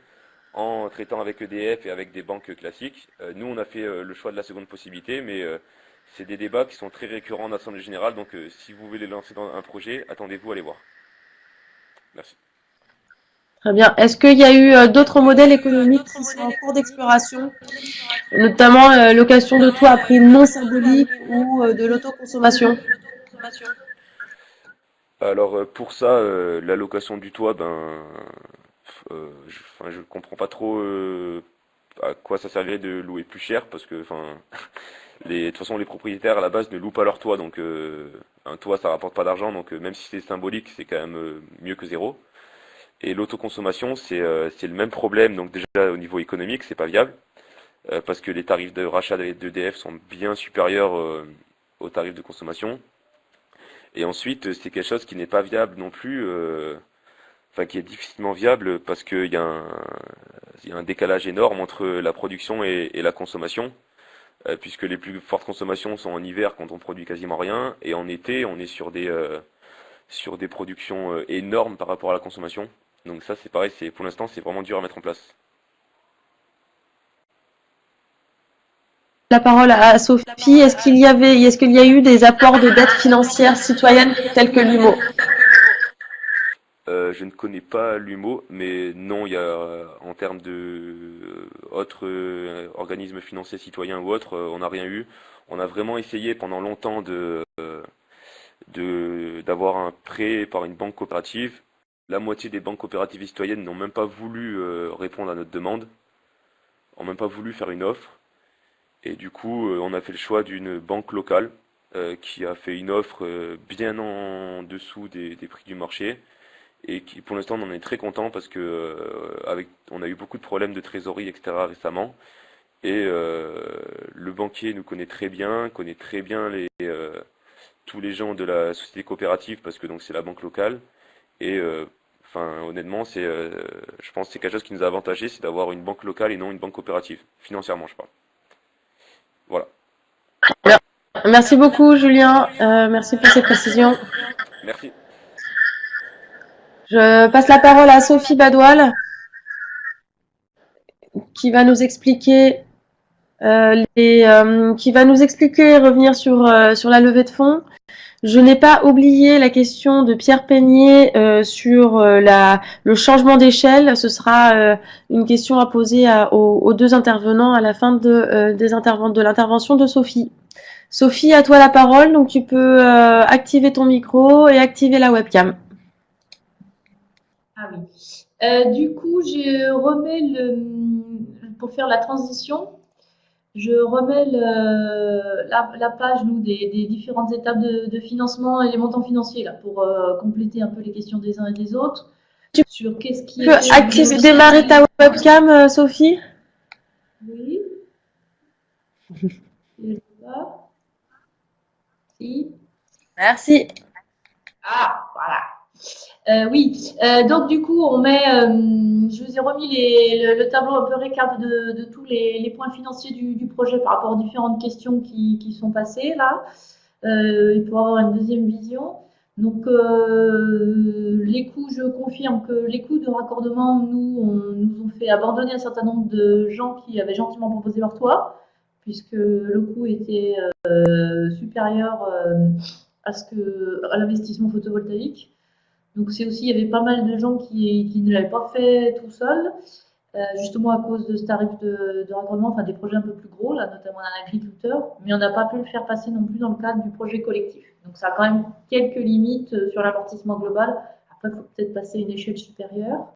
en traitant avec EDF et avec des banques classiques. Nous, on a fait le choix de la seconde possibilité, mais c'est des débats qui sont très récurrents en Assemblée générale, donc si vous voulez lancer dans un projet, attendez-vous à les voir. Merci. Très bien. Est-ce qu'il y a eu d'autres modèles économiques qui sont en cours d'exploration, notamment location de toit à prix non symbolique ou de l'autoconsommation? Alors pour ça, l'allocation du toit, je comprends pas trop à quoi ça servirait de louer plus cher, parce que de toute façon les propriétaires à la base ne louent pas leur toit, donc un toit ça rapporte pas d'argent, donc même si c'est symbolique, c'est quand même mieux que zéro. Et l'autoconsommation, c'est le même problème, donc déjà au niveau économique, c'est pas viable, parce que les tarifs de rachat d'EDF sont bien supérieurs aux tarifs de consommation. Et ensuite, c'est quelque chose qui n'est pas viable non plus, qui est difficilement viable parce qu'il y a un décalage énorme entre la production et la consommation, puisque les plus fortes consommations sont en hiver quand on produit quasiment rien, et en été, on est sur des productions énormes par rapport à la consommation. Donc ça, c'est pareil, pour l'instant, c'est vraiment dur à mettre en place. La parole à Sophie. Est-ce qu'il y a eu des apports de dette financière citoyenne tels que l'UMO? Je ne connais pas l'UMO, mais non, il y a en termes de autres organismes financiers citoyens ou autres, on n'a rien eu. On a vraiment essayé pendant longtemps d'avoir un prêt par une banque coopérative. La moitié des banques coopératives et citoyennes n'ont même pas voulu répondre à notre demande, n'ont même pas voulu faire une offre. Et du coup, on a fait le choix d'une banque locale qui a fait une offre bien en dessous des prix du marché et qui, pour l'instant, on en est très content parce que on a eu beaucoup de problèmes de trésorerie, etc. récemment. Et le banquier nous connaît très bien tous les gens de la société coopérative parce que donc c'est la banque locale. Et honnêtement, je pense que c'est quelque chose qui nous a avantagé, c'est d'avoir une banque locale et non une banque coopérative, financièrement, je parle. Voilà. Merci beaucoup, Julien. Merci pour ces précisions. Merci. Je passe la parole à Sophie Badoil, qui va nous expliquer et revenir sur la levée de fonds. Je n'ai pas oublié la question de Pierre Peigné sur le changement d'échelle. Ce sera une question à poser aux deux intervenants à la fin de l'intervention de Sophie. Sophie, à toi la parole. Donc tu peux activer ton micro et activer la webcam. Ah oui. Du coup, je remets pour faire la transition. Je remets la page des différentes étapes de financement et les montants financiers là, pour compléter un peu les questions des uns et des autres. Sur qu'est-ce qui Tu peux démarrer ta webcam, Sophie? Oui. Si. Merci. Ah, voilà. Oui, donc du coup, je vous ai remis le tableau un peu récap de tous les points financiers du projet par rapport aux différentes questions qui sont passées là, pour avoir une deuxième vision. Donc, les coûts, je confirme que les coûts de raccordement, nous ont fait abandonner un certain nombre de gens qui avaient gentiment proposé leur toit, puisque le coût était supérieur à l'investissement photovoltaïque. Donc c'est aussi, il y avait pas mal de gens qui ne l'avaient pas fait tout seul, justement à cause de ce tarif de raccordement, des projets un peu plus gros, là, notamment d'un agriculteur, mais on n'a pas pu le faire passer non plus dans le cadre du projet collectif. Donc ça a quand même quelques limites sur l'amortissement global. Après, il faut peut-être passer à une échelle supérieure.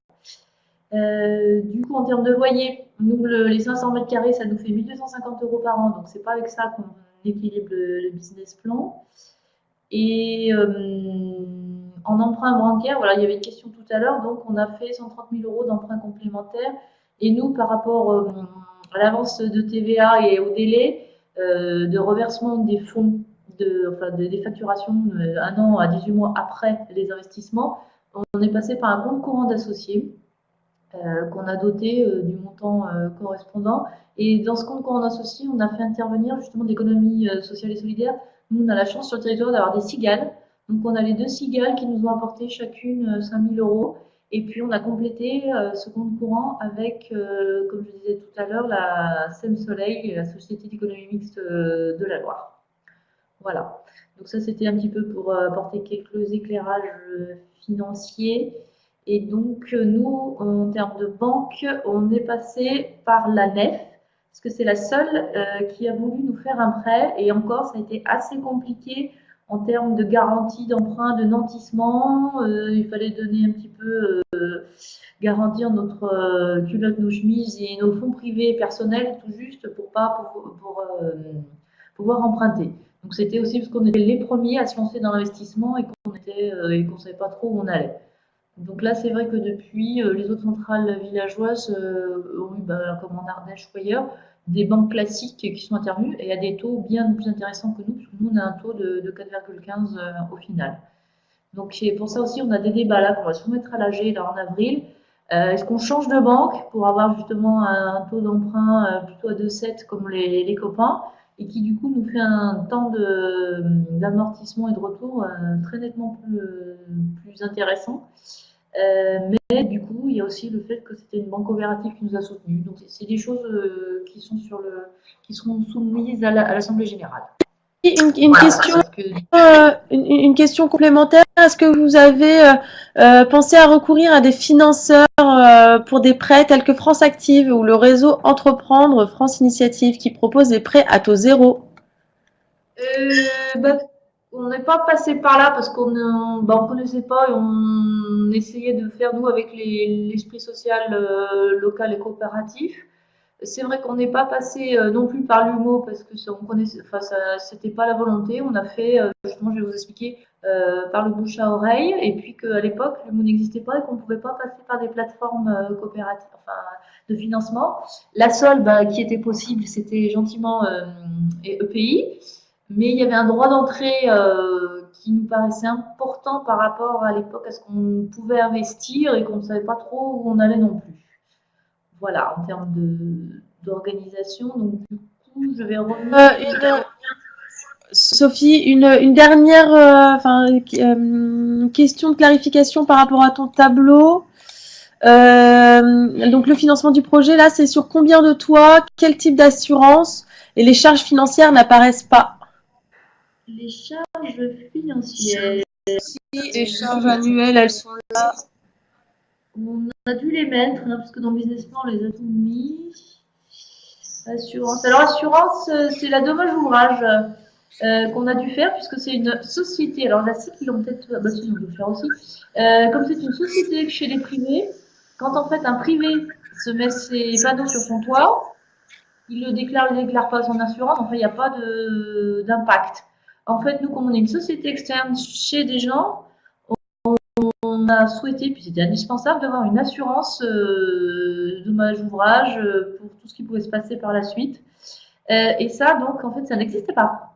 Du coup, en termes de loyer, nous, les 500 mètres carrés, ça nous fait 1250 € par an. Donc, c'est pas avec ça qu'on équilibre le business plan. Et en emprunt bancaire, voilà, il y avait une question tout à l'heure. Donc, on a fait 130 000 € d'emprunt complémentaire. Et nous, par rapport à l'avance de TVA et au délai de reversement des fonds, des facturations un an à 18 mois après les investissements, on est passé par un compte courant d'associés qu'on a doté du montant correspondant. Et dans ce compte courant associé, on a fait intervenir justement l'économie sociale et solidaire. Nous, on a la chance sur le territoire d'avoir des cigales. Donc, on a les 2 cigales qui nous ont apporté chacune 5 000 €. Et puis, on a complété ce compte courant avec, comme je disais tout à l'heure, la SEM Soleil, la Société d'économie mixte de la Loire. Voilà. Donc ça, c'était un petit peu pour apporter quelques éclairages financiers. Et donc, nous, en termes de banque, on est passé par la NEF, parce que c'est la seule qui a voulu nous faire un prêt. Et encore, ça a été assez compliqué en termes de garantie d'emprunt, de nantissement. Il fallait donner un petit peu, garantir notre culotte, nos chemises et nos fonds privés personnels, tout juste, pour pouvoir emprunter. Donc c'était aussi parce qu'on était les premiers à se lancer dans l'investissement et qu'on ne savait pas trop où on allait. Donc là, c'est vrai que depuis, les autres centrales villageoises ont eu, comme en Ardèche ou ailleurs, des banques classiques qui sont intervenues et à des taux bien plus intéressants que nous, parce que nous, on a un taux de 4,15 au final. Donc c'est pour ça aussi, on a des débats là qu'on va soumettre à l'AG là en avril. Est-ce qu'on change de banque pour avoir justement un taux d'emprunt plutôt à 2,7 comme les copains et qui du coup nous fait un temps d'amortissement et de retour très nettement plus intéressant. Mais du coup, il y a aussi le fait que c'était une banque coopérative qui nous a soutenus. Donc c'est des choses qui seront soumises à l'Assemblée générale. Une Voilà, question, parce que une question complémentaire. Est-ce que vous avez pensé à recourir à des financeurs pour des prêts tels que France Active ou le réseau Entreprendre France Initiative qui propose des prêts à taux zéro? On n'est pas passé par là parce on connaissait pas et on essayait de faire nous avec l'esprit social local et coopératif. C'est vrai qu'on n'est pas passé non plus par l'humo parce que on connaissait, enfin, c'était pas la volonté. On a fait, justement, je vais vous expliquer, par le bouche à oreille, et puis qu'à l'époque, l'humo n'existait pas et qu'on ne pouvait pas passer par des plateformes coopératives, enfin, de financement. La seule qui était possible, c'était gentiment EPI, mais il y avait un droit d'entrée qui nous paraissait important par rapport à l'époque à ce qu'on pouvait investir et qu'on ne savait pas trop où on allait non plus. Voilà, en termes d'organisation. Donc, du coup, je vais revenir. Sophie, une dernière question de clarification par rapport à ton tableau. Donc le financement du projet, là, c'est sur combien de toits, quel type d'assurance, et les charges financières n'apparaissent pas. Les charges financières. Les charges annuelles, elles sont là. On a dû les mettre, hein, parce que dans le business plan, on les a tous mis. Assurance. Alors, assurance, c'est la dommage ouvrage qu'on a dû faire, puisque c'est une société. Alors, la SIC, ils l'ont peut-être. Bah, si, ils ont dû le faire aussi. Comme c'est une société chez les privés, quand en fait un privé se met ses panneaux sur son toit, il le déclare pas à son assurance, enfin, il n'y a pas d'impact. En fait, nous, comme on est une société externe chez des gens, on a souhaité, puis c'était indispensable, d'avoir une assurance dommage ouvrage pour tout ce qui pouvait se passer par la suite. Et ça, donc, en fait, ça n'existait pas.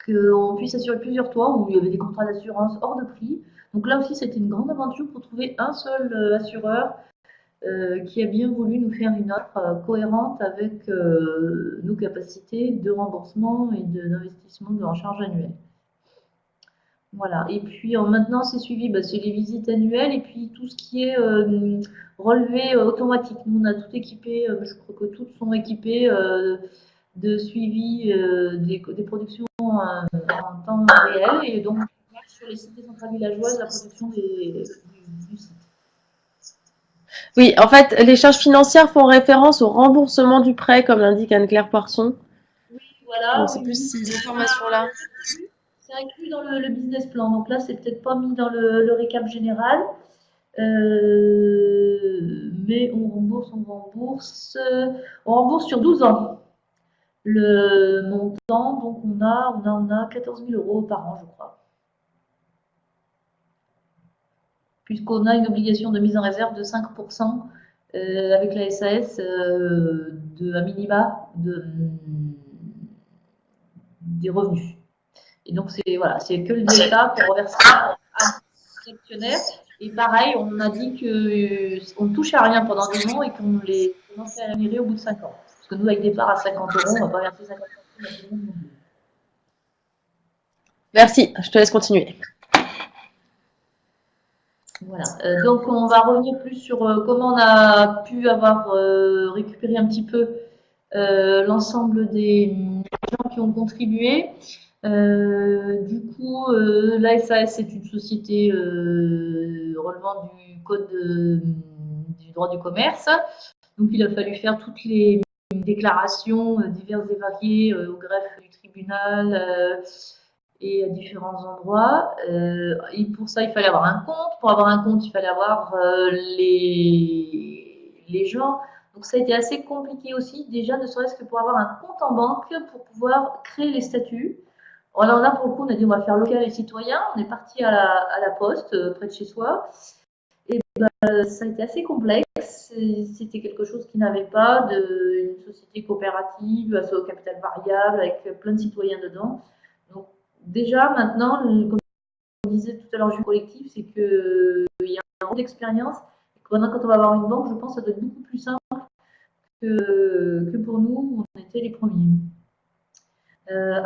Qu'on puisse assurer plusieurs toits où il y avait des contrats d'assurance hors de prix. Donc là aussi, c'était une grande aventure pour trouver un seul assureur qui a bien voulu nous faire une offre cohérente avec nos capacités de remboursement et d'investissement en charge annuelle. Voilà. Et puis maintenant, c'est suivi, c'est les visites annuelles et puis tout ce qui est relevé automatique. Nous, on a tout équipé, je crois que toutes sont équipées de suivi des productions en temps réel. Et donc, sur les sites des centrales villageoises, la production du site. Oui, en fait, les charges financières font référence au remboursement du prêt, comme l'indique Anne-Claire Poisson. Oui, voilà. Donc, c'est plus ces informations-là. C'est inclus dans le business plan. Donc là, c'est peut-être pas mis dans le récap général. Mais on rembourse sur 12 ans le montant. Donc on a 14 000 € par an, je crois. Puisqu'on a une obligation de mise en réserve de 5% avec la SAS à minima des revenus. Et donc voilà, c'est que l'État pour reverser à l'actionnaire. Et pareil, on a dit qu'on ne touche à rien pendant 2 ans et qu'on les commence à rémunérer au bout de 5 ans. Parce que nous, avec des parts à 50 €, on ne va pas verser 50 € à tout le monde. Merci, je te laisse continuer. Voilà. Donc, on va revenir plus sur comment on a pu avoir récupéré un petit peu l'ensemble des gens qui ont contribué. Du coup, la SAS est une société relevant du code du droit du commerce. Donc, il a fallu faire toutes les déclarations diverses et variées au greffe du tribunal et à différents endroits. Et pour ça, il fallait avoir un compte. Pour avoir un compte, il fallait avoir les gens. Donc, ça a été assez compliqué aussi, déjà, ne serait-ce que pour avoir un compte en banque pour pouvoir créer les statuts. Alors là, pour le coup, on a dit on va faire local et citoyen. On est parti à la poste, près de chez soi. Et ça a été assez complexe. C'était quelque chose qui n'avait pas une société coopérative, au capital variable, avec plein de citoyens dedans. Donc, déjà, maintenant, comme on disait tout à l'heure, le collectif, c'est qu'il y a un manque d'expérience. Maintenant, quand on va avoir une banque, je pense que ça doit être beaucoup plus simple que pour nous, on était les premiers.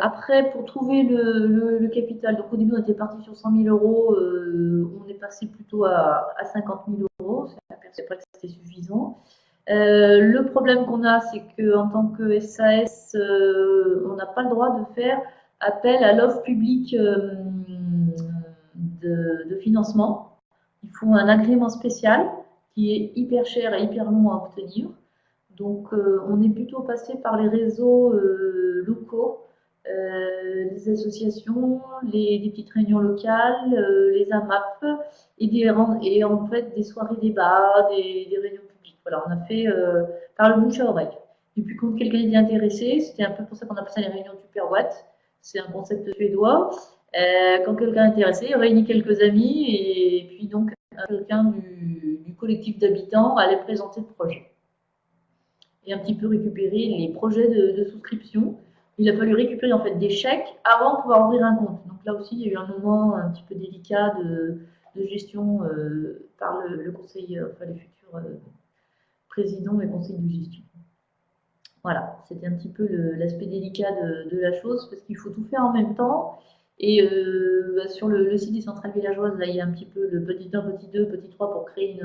Après, pour trouver le capital, donc au début, on était parti sur 100 000 €, on est passé plutôt à 50 000 €, c'est pas que c'était suffisant. Le problème qu'on a, c'est qu'en tant que SAS, on n'a pas le droit de faire appel à l'offre publique de financement. Il faut un agrément spécial qui est hyper cher et hyper long à obtenir. Donc, on est plutôt passé par les réseaux locaux, les associations, des petites réunions locales, les AMAP et en fait des soirées débats, des réunions publiques. Voilà, on a fait par le bouche à oreille. Et puis quand quelqu'un était intéressé, c'était un peu pour ça qu'on appelle ça les réunions Tupperwatt. C'est un concept suédois. Quand quelqu'un est intéressé, il réunit quelques amis et puis donc quelqu'un du collectif d'habitants allait présenter le projet. Et un petit peu récupérer les projets de souscription. Il a fallu récupérer en fait des chèques avant de pouvoir ouvrir un compte. Donc là aussi, il y a eu un moment un petit peu délicat de gestion par le conseil, enfin les futurs présidents et conseils de gestion. Voilà, c'était un petit peu l'aspect délicat de la chose parce qu'il faut tout faire en même temps. Et sur le site des centrales villageoises, là, il y a un petit peu le petit 1, petit 2, petit 3 pour créer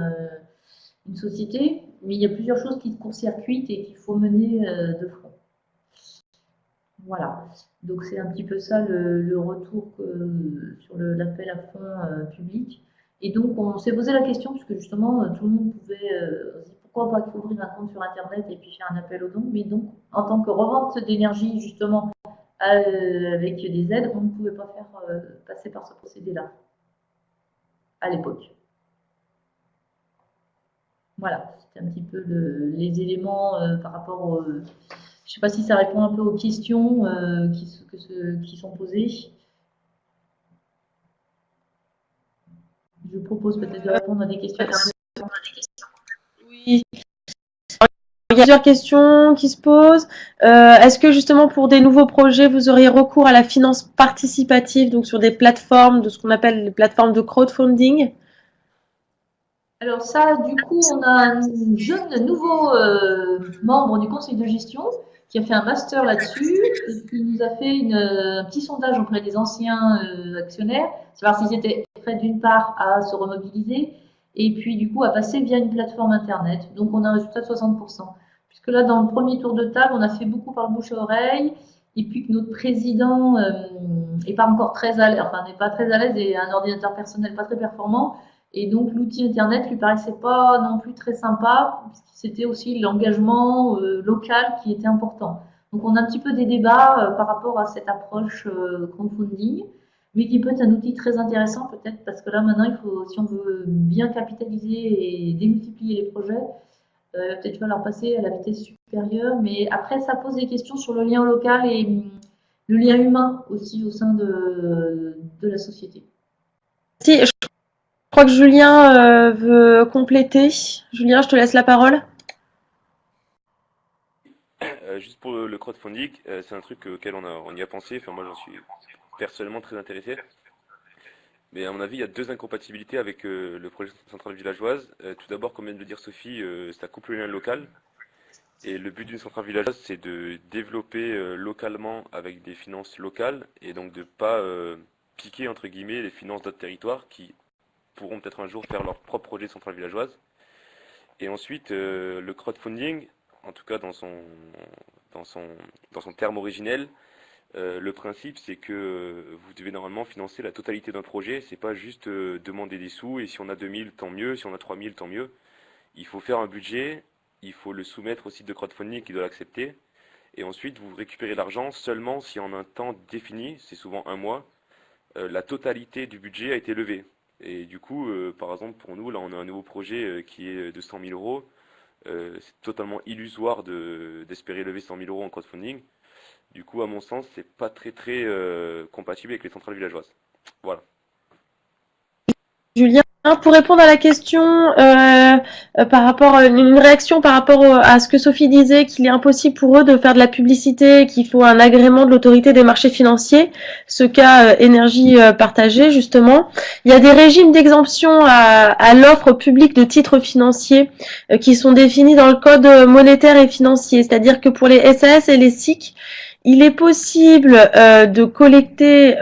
une société, mais il y a plusieurs choses qui court-circuitent et qu'il faut mener de front. Voilà, donc c'est un petit peu ça le retour sur l'appel à fonds public. Et donc on s'est posé la question, puisque justement tout le monde pouvait se dire pourquoi pas ouvrir un compte sur Internet et puis faire un appel aux dons, mais donc en tant que revente d'énergie justement avec des aides, on ne pouvait pas faire passer par ce procédé-là à l'époque. Voilà, c'était un petit peu les éléments par rapport je ne sais pas si ça répond un peu aux questions qui sont posées. Je propose peut-être de répondre à des questions. Oui. Il y a plusieurs questions qui se posent. Est-ce que justement pour des nouveaux projets, vous auriez recours à la finance participative, donc sur des plateformes, de ce qu'on appelle les plateformes de crowdfunding? Alors ça, du coup, on a un jeune nouveau membre du conseil de gestion qui a fait un master là-dessus et qui nous a fait un petit sondage auprès des anciens actionnaires, savoir s'ils étaient prêts d'une part à se remobiliser et puis du coup à passer via une plateforme internet. Donc on a un résultat de 60%. Puisque là, dans le premier tour de table, on a fait beaucoup par le bouche à oreille et puis que notre président n'est pas encore très à l'aise, enfin n'est pas très à l'aise et a un ordinateur personnel pas très performant. Et donc l'outil internet lui paraissait pas non plus très sympa, puisque c'était aussi l'engagement local qui était important. Donc on a un petit peu des débats par rapport à cette approche crowdfunding. mais qui peut être un outil très intéressant peut-être, parce que là maintenant, il faut, si on veut bien capitaliser et démultiplier les projets, peut-être falloir passer à la vitesse supérieure, mais après ça pose des questions sur le lien local et le lien humain aussi au sein de la société. Si, je crois que Julien veut compléter. Julien, je te laisse la parole. Juste pour le crowdfunding, c'est un truc auquel on y a pensé. Enfin, moi, j'en suis personnellement très intéressé. Mais à mon avis, il y a deux incompatibilités avec le projet centrale villageoise. Tout d'abord, comme vient de le dire Sophie, ça coupe le lien local. Et le but d'une centrale villageoise, c'est de développer localement avec des finances locales et donc de pas piquer entre guillemets les finances d'autres territoires qui pourront peut-être un jour faire leur propre projet de centrale villageoise. Et ensuite, le crowdfunding, en tout cas dans son terme originel, le principe c'est que vous devez normalement financer la totalité d'un projet. C'est pas juste demander des sous et si on a 2000 tant mieux, si on a 3000 tant mieux. Il faut faire un budget, il faut le soumettre au site de crowdfunding qui doit l'accepter. Et ensuite, vous récupérez l'argent seulement si en un temps défini, c'est souvent un mois, la totalité du budget a été levée. Et du coup, par exemple, pour nous, là, on a un nouveau projet qui est de 100 000 euros. C'est totalement illusoire d'espérer lever 100 000 euros en crowdfunding. Du coup, à mon sens, c'est pas très compatible avec les centrales villageoises. Voilà. Julien, pour répondre à la question par rapport à une réaction par rapport à ce que Sophie disait, qu'il est impossible pour eux de faire de la publicité, qu'il faut un agrément de l'autorité des marchés financiers, ce cas énergie partagée justement. Il y a des régimes d'exemption à l'offre publique de titres financiers qui sont définis dans le code monétaire et financier, c'est-à-dire que pour les SAS et les SIC, il est possible de collecter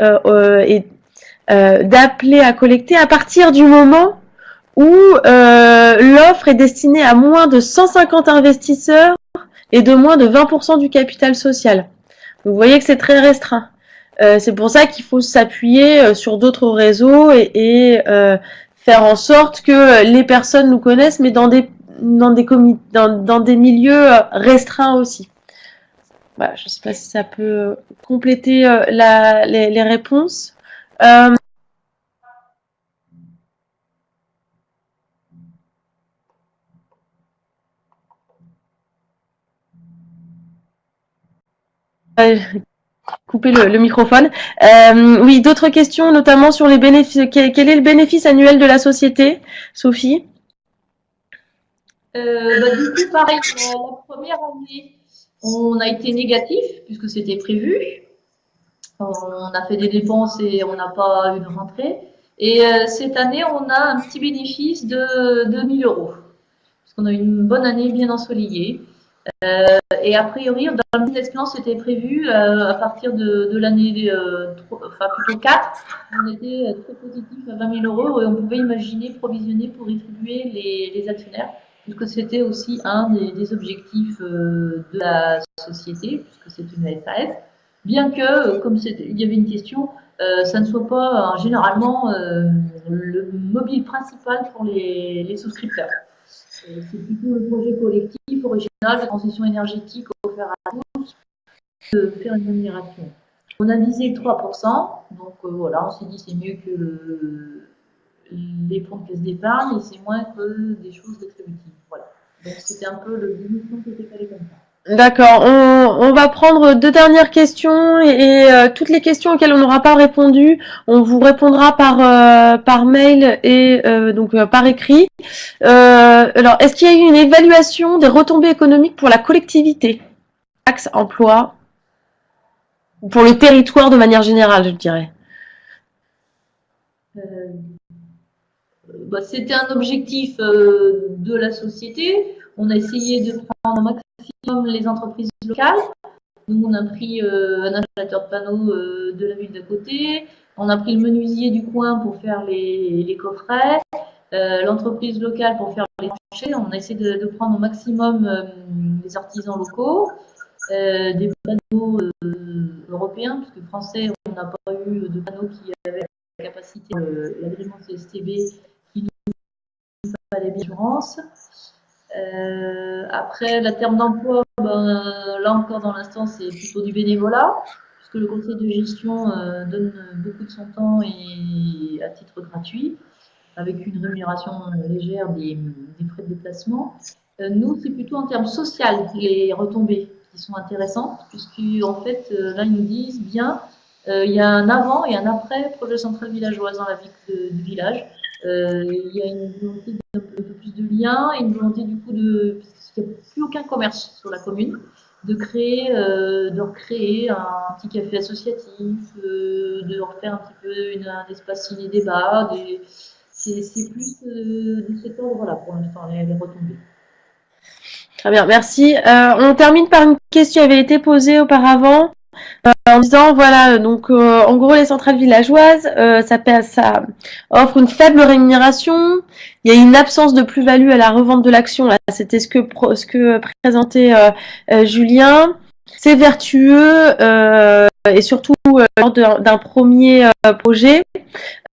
et d'appeler à collecter à partir du moment où l'offre est destinée à moins de 150 investisseurs et de moins de 20% du capital social. Vous voyez que c'est très restreint. C'est pour ça qu'il faut s'appuyer sur d'autres réseaux et faire en sorte que les personnes nous connaissent, mais dans des milieux restreints aussi. Voilà, je ne sais pas si ça peut compléter les réponses. Couper le microphone. Oui, d'autres questions, notamment sur les bénéfices. Quel est le bénéfice annuel de la société, Sophie? Du coup, pareil, la première année, on a été négatif puisque c'était prévu. On a fait des dépenses et on n'a pas eu de rentrée. Et cette année, on a un petit bénéfice de 2000 euros. Parce qu'on a eu une bonne année bien ensoleillée. Et a priori, dans le business plan, c'était prévu à partir de l'année, enfin plutôt 4, on était très positif à 20 000 euros et on pouvait imaginer provisionner pour rétribuer les actionnaires, puisque c'était aussi un des objectifs de la société, puisque c'est une SAS. Bien que, comme il y avait une question, ça ne soit pas généralement le mobile principal pour les souscripteurs. C'est plutôt le projet collectif, original, de transition énergétique offert à tous, de faire une rémunération. On a visé le 3%, donc voilà, on s'est dit c'est mieux que les fonds de caisse d'épargne et c'est moins que des choses d'exclusif. Voilà. Donc c'était un peu le démission qui était calé comme ça. D'accord, on va prendre deux dernières questions et toutes les questions auxquelles on n'aura pas répondu, on vous répondra par mail et donc par écrit. Alors, est-ce qu'il y a eu une évaluation des retombées économiques pour la collectivité, taxe, emploi, pour le territoire de manière générale, je dirais? C'était un objectif de la société. On a essayé de prendre au maximum les entreprises locales. Nous, on a pris un installateur de panneaux de la ville d'à côté. On a pris le menuisier du coin pour faire les coffrets. L'entreprise locale pour faire les planchers. On a essayé de prendre au maximum les artisans locaux. Des panneaux européens, puisque français, on n'a pas eu de panneaux qui avaient la capacité, l'agrément CSTB qui nous fallait bien assurance. Après, la terme d'emploi, là encore dans l'instant, c'est plutôt du bénévolat, puisque le conseil de gestion donne beaucoup de son temps et à titre gratuit, avec une rémunération légère des frais de déplacement. Nous, c'est plutôt en termes social les retombées qui sont intéressantes, puisqu'en fait, là, ils nous disent bien, il y a un avant et un après projet central villageoise dans la vie du village. Il y a une volonté d'un peu plus de liens et une volonté du coup puisqu'il n'y a plus aucun commerce sur la commune, de recréer un petit café associatif, de refaire un petit peu un espace ciné-débat, c'est plus de cet ordre-là pour l'instant, les retombées. Très bien, merci. On termine par une question qui avait été posée auparavant en disant, voilà, donc en gros les centrales villageoises, ça offre une faible rémunération, il y a une absence de plus-value à la revente de l'action, là c'était ce que présentait Julien. C'est vertueux et surtout lors d'un premier projet.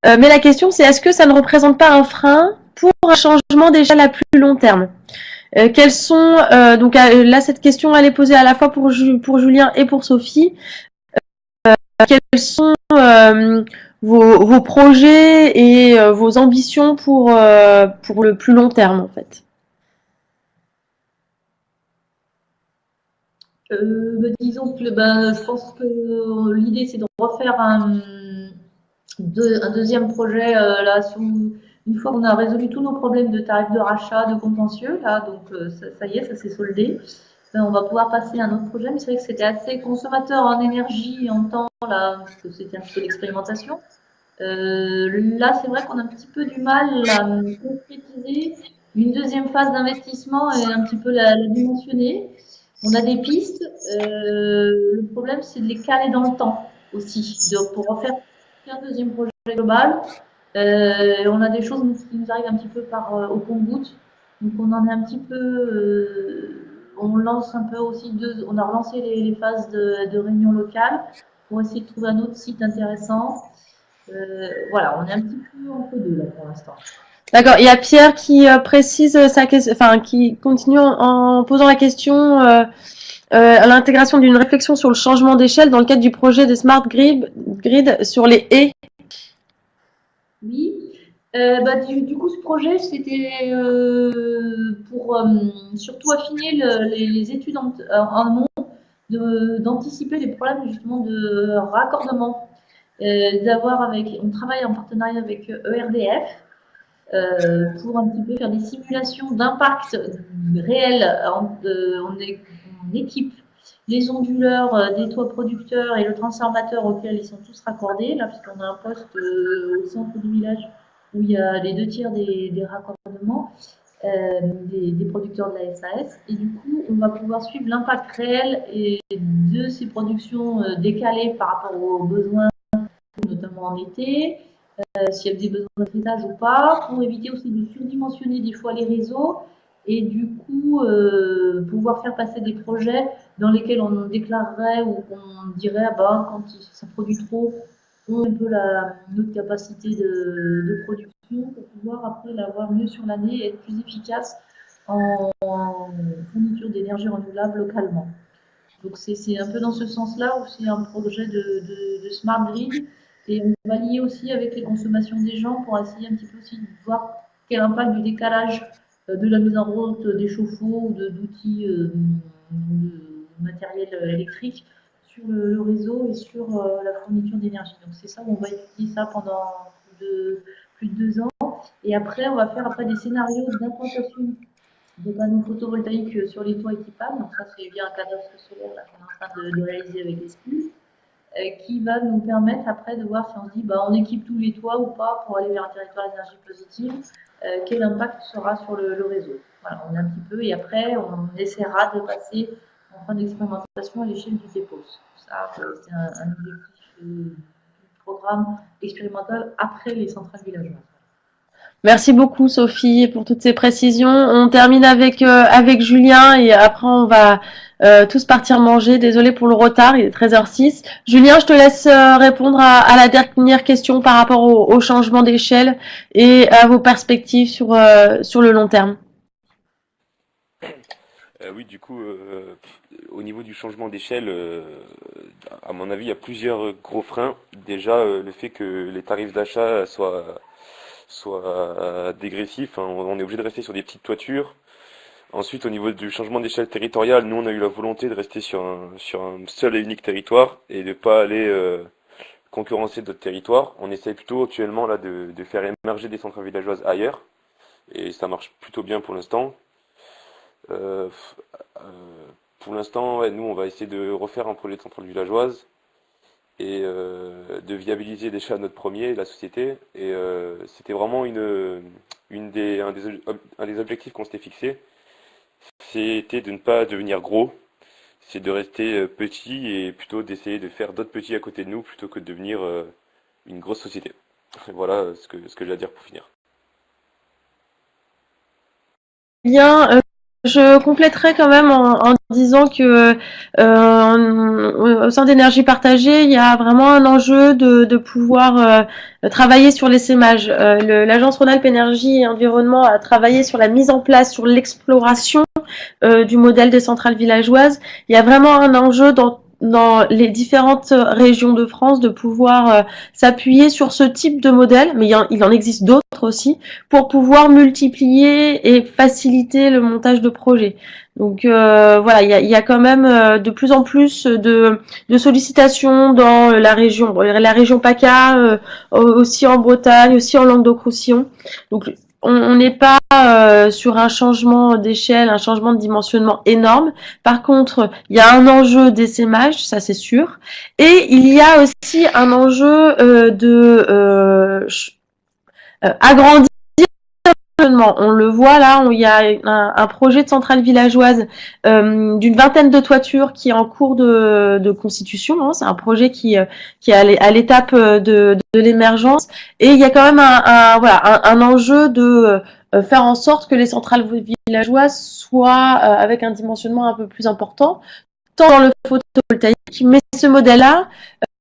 Mais la question, c'est est-ce que ça ne représente pas un frein pour un changement d'échelle à plus long terme? Quels sont donc là cette question elle est posée à la fois pour Julien et pour Sophie. Quels sont vos projets et vos ambitions pour le plus long terme en fait? Disons que je pense que l'idée c'est de refaire un deuxième projet là une fois qu'on a résolu tous nos problèmes de tarifs de rachat, de contentieux là, donc ça y est, ça s'est soldé. On va pouvoir passer à un autre projet, mais c'est vrai que c'était assez consommateur en énergie et en temps là, parce que c'était un petit peu l'expérimentation. Là, c'est vrai qu'on a un petit peu du mal à concrétiser une deuxième phase d'investissement et un petit peu la dimensionner. On a des pistes. Le problème, c'est de les caler dans le temps aussi. Pour refaire un deuxième projet global, on a des choses qui nous arrivent un petit peu au compte-gouttes. Donc, on en est un petit peu. On lance un peu aussi on a relancé les phases de réunion locale pour essayer de trouver un autre site intéressant. Voilà, on est un petit peu entre deux là pour l'instant. D'accord. Il y a Pierre qui précise sa question, enfin qui continue en posant la question à l'intégration d'une réflexion sur le changement d'échelle dans le cadre du projet des Smart Grid sur les haies. Oui. Du coup, ce projet, c'était pour surtout affiner les études en amont, d'anticiper les problèmes justement de raccordement. On travaille en partenariat avec ERDF pour un petit peu faire des simulations d'impact réel. On équipe les onduleurs des toits producteurs et le transformateur auquel ils sont tous raccordés, là, puisqu'on a un poste au centre du village où il y a les 2/3 des raccordements des producteurs de la SAS. Et du coup, on va pouvoir suivre l'impact réel de ces productions décalées par rapport aux besoins, notamment en été, s'il y a des besoins de traitage ou pas, pour éviter aussi de surdimensionner des fois les réseaux et du coup pouvoir faire passer des projets dans lesquels on déclarerait ou on dirait quand ça produit trop, on a un peu notre capacité de production pour pouvoir après l'avoir mieux sur l'année et être plus efficace en fourniture d'énergie renouvelable localement. Donc c'est un peu dans ce sens-là où c'est un projet de smart grid. Et on va lier aussi avec les consommations des gens pour essayer un petit peu aussi de voir quel impact du décalage de la mise en route des chauffe-eau ou d'outils de matériel électrique sur le réseau et sur la fourniture d'énergie. Donc c'est ça où on va étudier ça pendant plus de 2 ans. Et après, on va faire des scénarios d'implantation de panneaux photovoltaïques sur les toits équipables. Donc ça, c'est bien un cadastre solaire qu'on est en train de réaliser avec les SPUS. Qui va nous permettre après de voir si on se dit on équipe tous les toits ou pas pour aller vers un territoire d'énergie positive, quel impact sera sur le réseau. Voilà, on est un petit peu et après on essaiera de passer en fin d'expérimentation à l'échelle du TEPOS. Ça, c'est un objectif du programme expérimental après les centrales villageoises. Merci beaucoup Sophie pour toutes ces précisions. On termine avec Julien et après on va tous partir manger. Désolée pour le retard, il est 13h06. Julien, je te laisse répondre à la dernière question par rapport au changement d'échelle et à vos perspectives sur le long terme. Oui, du coup, au niveau du changement d'échelle, à mon avis, il y a plusieurs gros freins. Déjà, le fait que les tarifs d'achat soient dégressifs, hein, on est obligé de rester sur des petites toitures. Ensuite, au niveau du changement d'échelle territoriale, nous, on a eu la volonté de rester sur un seul et unique territoire et de pas aller concurrencer d'autres territoires. On essaie plutôt actuellement là de faire émerger des centrales villageoises ailleurs et ça marche plutôt bien pour l'instant. Euh, euh, pour l'instant, ouais, nous, on va essayer de refaire un projet de centrale villageoise et de viabiliser déjà notre premier, la société. Et c'était vraiment un des objectifs qu'on s'était fixé, c'était de ne pas devenir gros, c'est de rester petit et plutôt d'essayer de faire d'autres petits à côté de nous plutôt que de devenir une grosse société. Voilà ce que j'ai à dire pour finir. Bien, je compléterai quand même en disant que au sein d'énergie partagée, il y a vraiment un enjeu de pouvoir travailler sur l'essaimage. L'agence Rhône-Alpes Énergie et Environnement a travaillé sur la mise en place, sur l'exploration du modèle des centrales villageoises. Il y a vraiment un enjeu dans les différentes régions de France de pouvoir s'appuyer sur ce type de modèle, mais il en existe d'autres aussi, pour pouvoir multiplier et faciliter le montage de projets. Donc voilà, il y a quand même de plus en plus de sollicitations dans la région PACA, aussi en Bretagne, aussi en Languedoc-Roussillon. Donc on n'est pas sur un changement d'échelle, un changement de dimensionnement énorme. Par contre, il y a un enjeu d'essaimage, ça c'est sûr. Et il y a aussi un enjeu agrandir. On le voit là, il y a un projet de centrale villageoise d'une vingtaine de toitures qui est en cours de constitution. Hein. C'est un projet qui est à l'étape de l'émergence. Et il y a quand même un enjeu de faire en sorte que les centrales villageoises soient avec un dimensionnement un peu plus important, tant dans le photovoltaïque, mais ce modèle-là,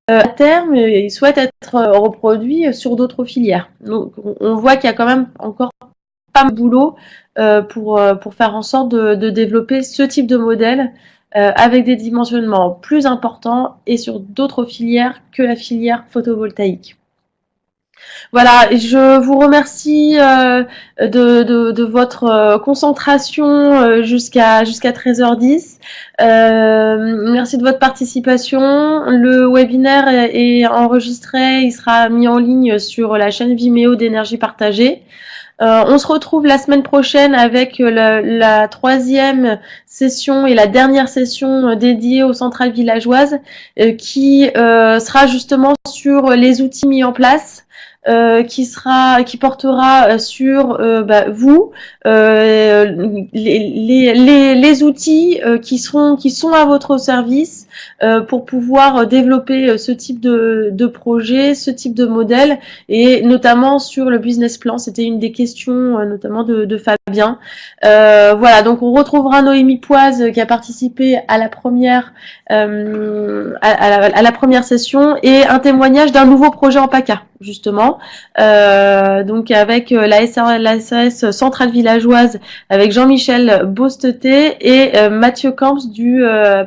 à terme, il souhaite être reproduit sur d'autres filières. Donc, on voit qu'il y a quand même encore pas mal de boulot pour faire en sorte de développer ce type de modèle avec des dimensionnements plus importants et sur d'autres filières que la filière photovoltaïque. Voilà, je vous remercie de votre concentration jusqu'à 13h10. Merci de votre participation. Le webinaire est enregistré, il sera mis en ligne sur la chaîne Vimeo d'énergie partagée. On se retrouve la semaine prochaine avec la troisième session et la dernière session dédiée aux centrales villageoises qui sera justement sur les outils mis en place. Qui portera sur vous les outils qui sont à votre service pour pouvoir développer ce type de projet, ce type de modèle et notamment sur le business plan. C'était une des questions notamment de Fabien. Voilà, donc on retrouvera Noémie Poise qui a participé à la première à la première session et un témoignage d'un nouveau projet en PACA justement, donc avec la SAS Centrale Villageoise avec Jean-Michel Bosteté et Mathieu Camps du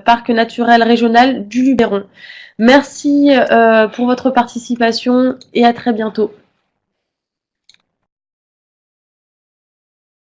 Parc Naturel Régional du Luberon. Merci pour votre participation et à très bientôt.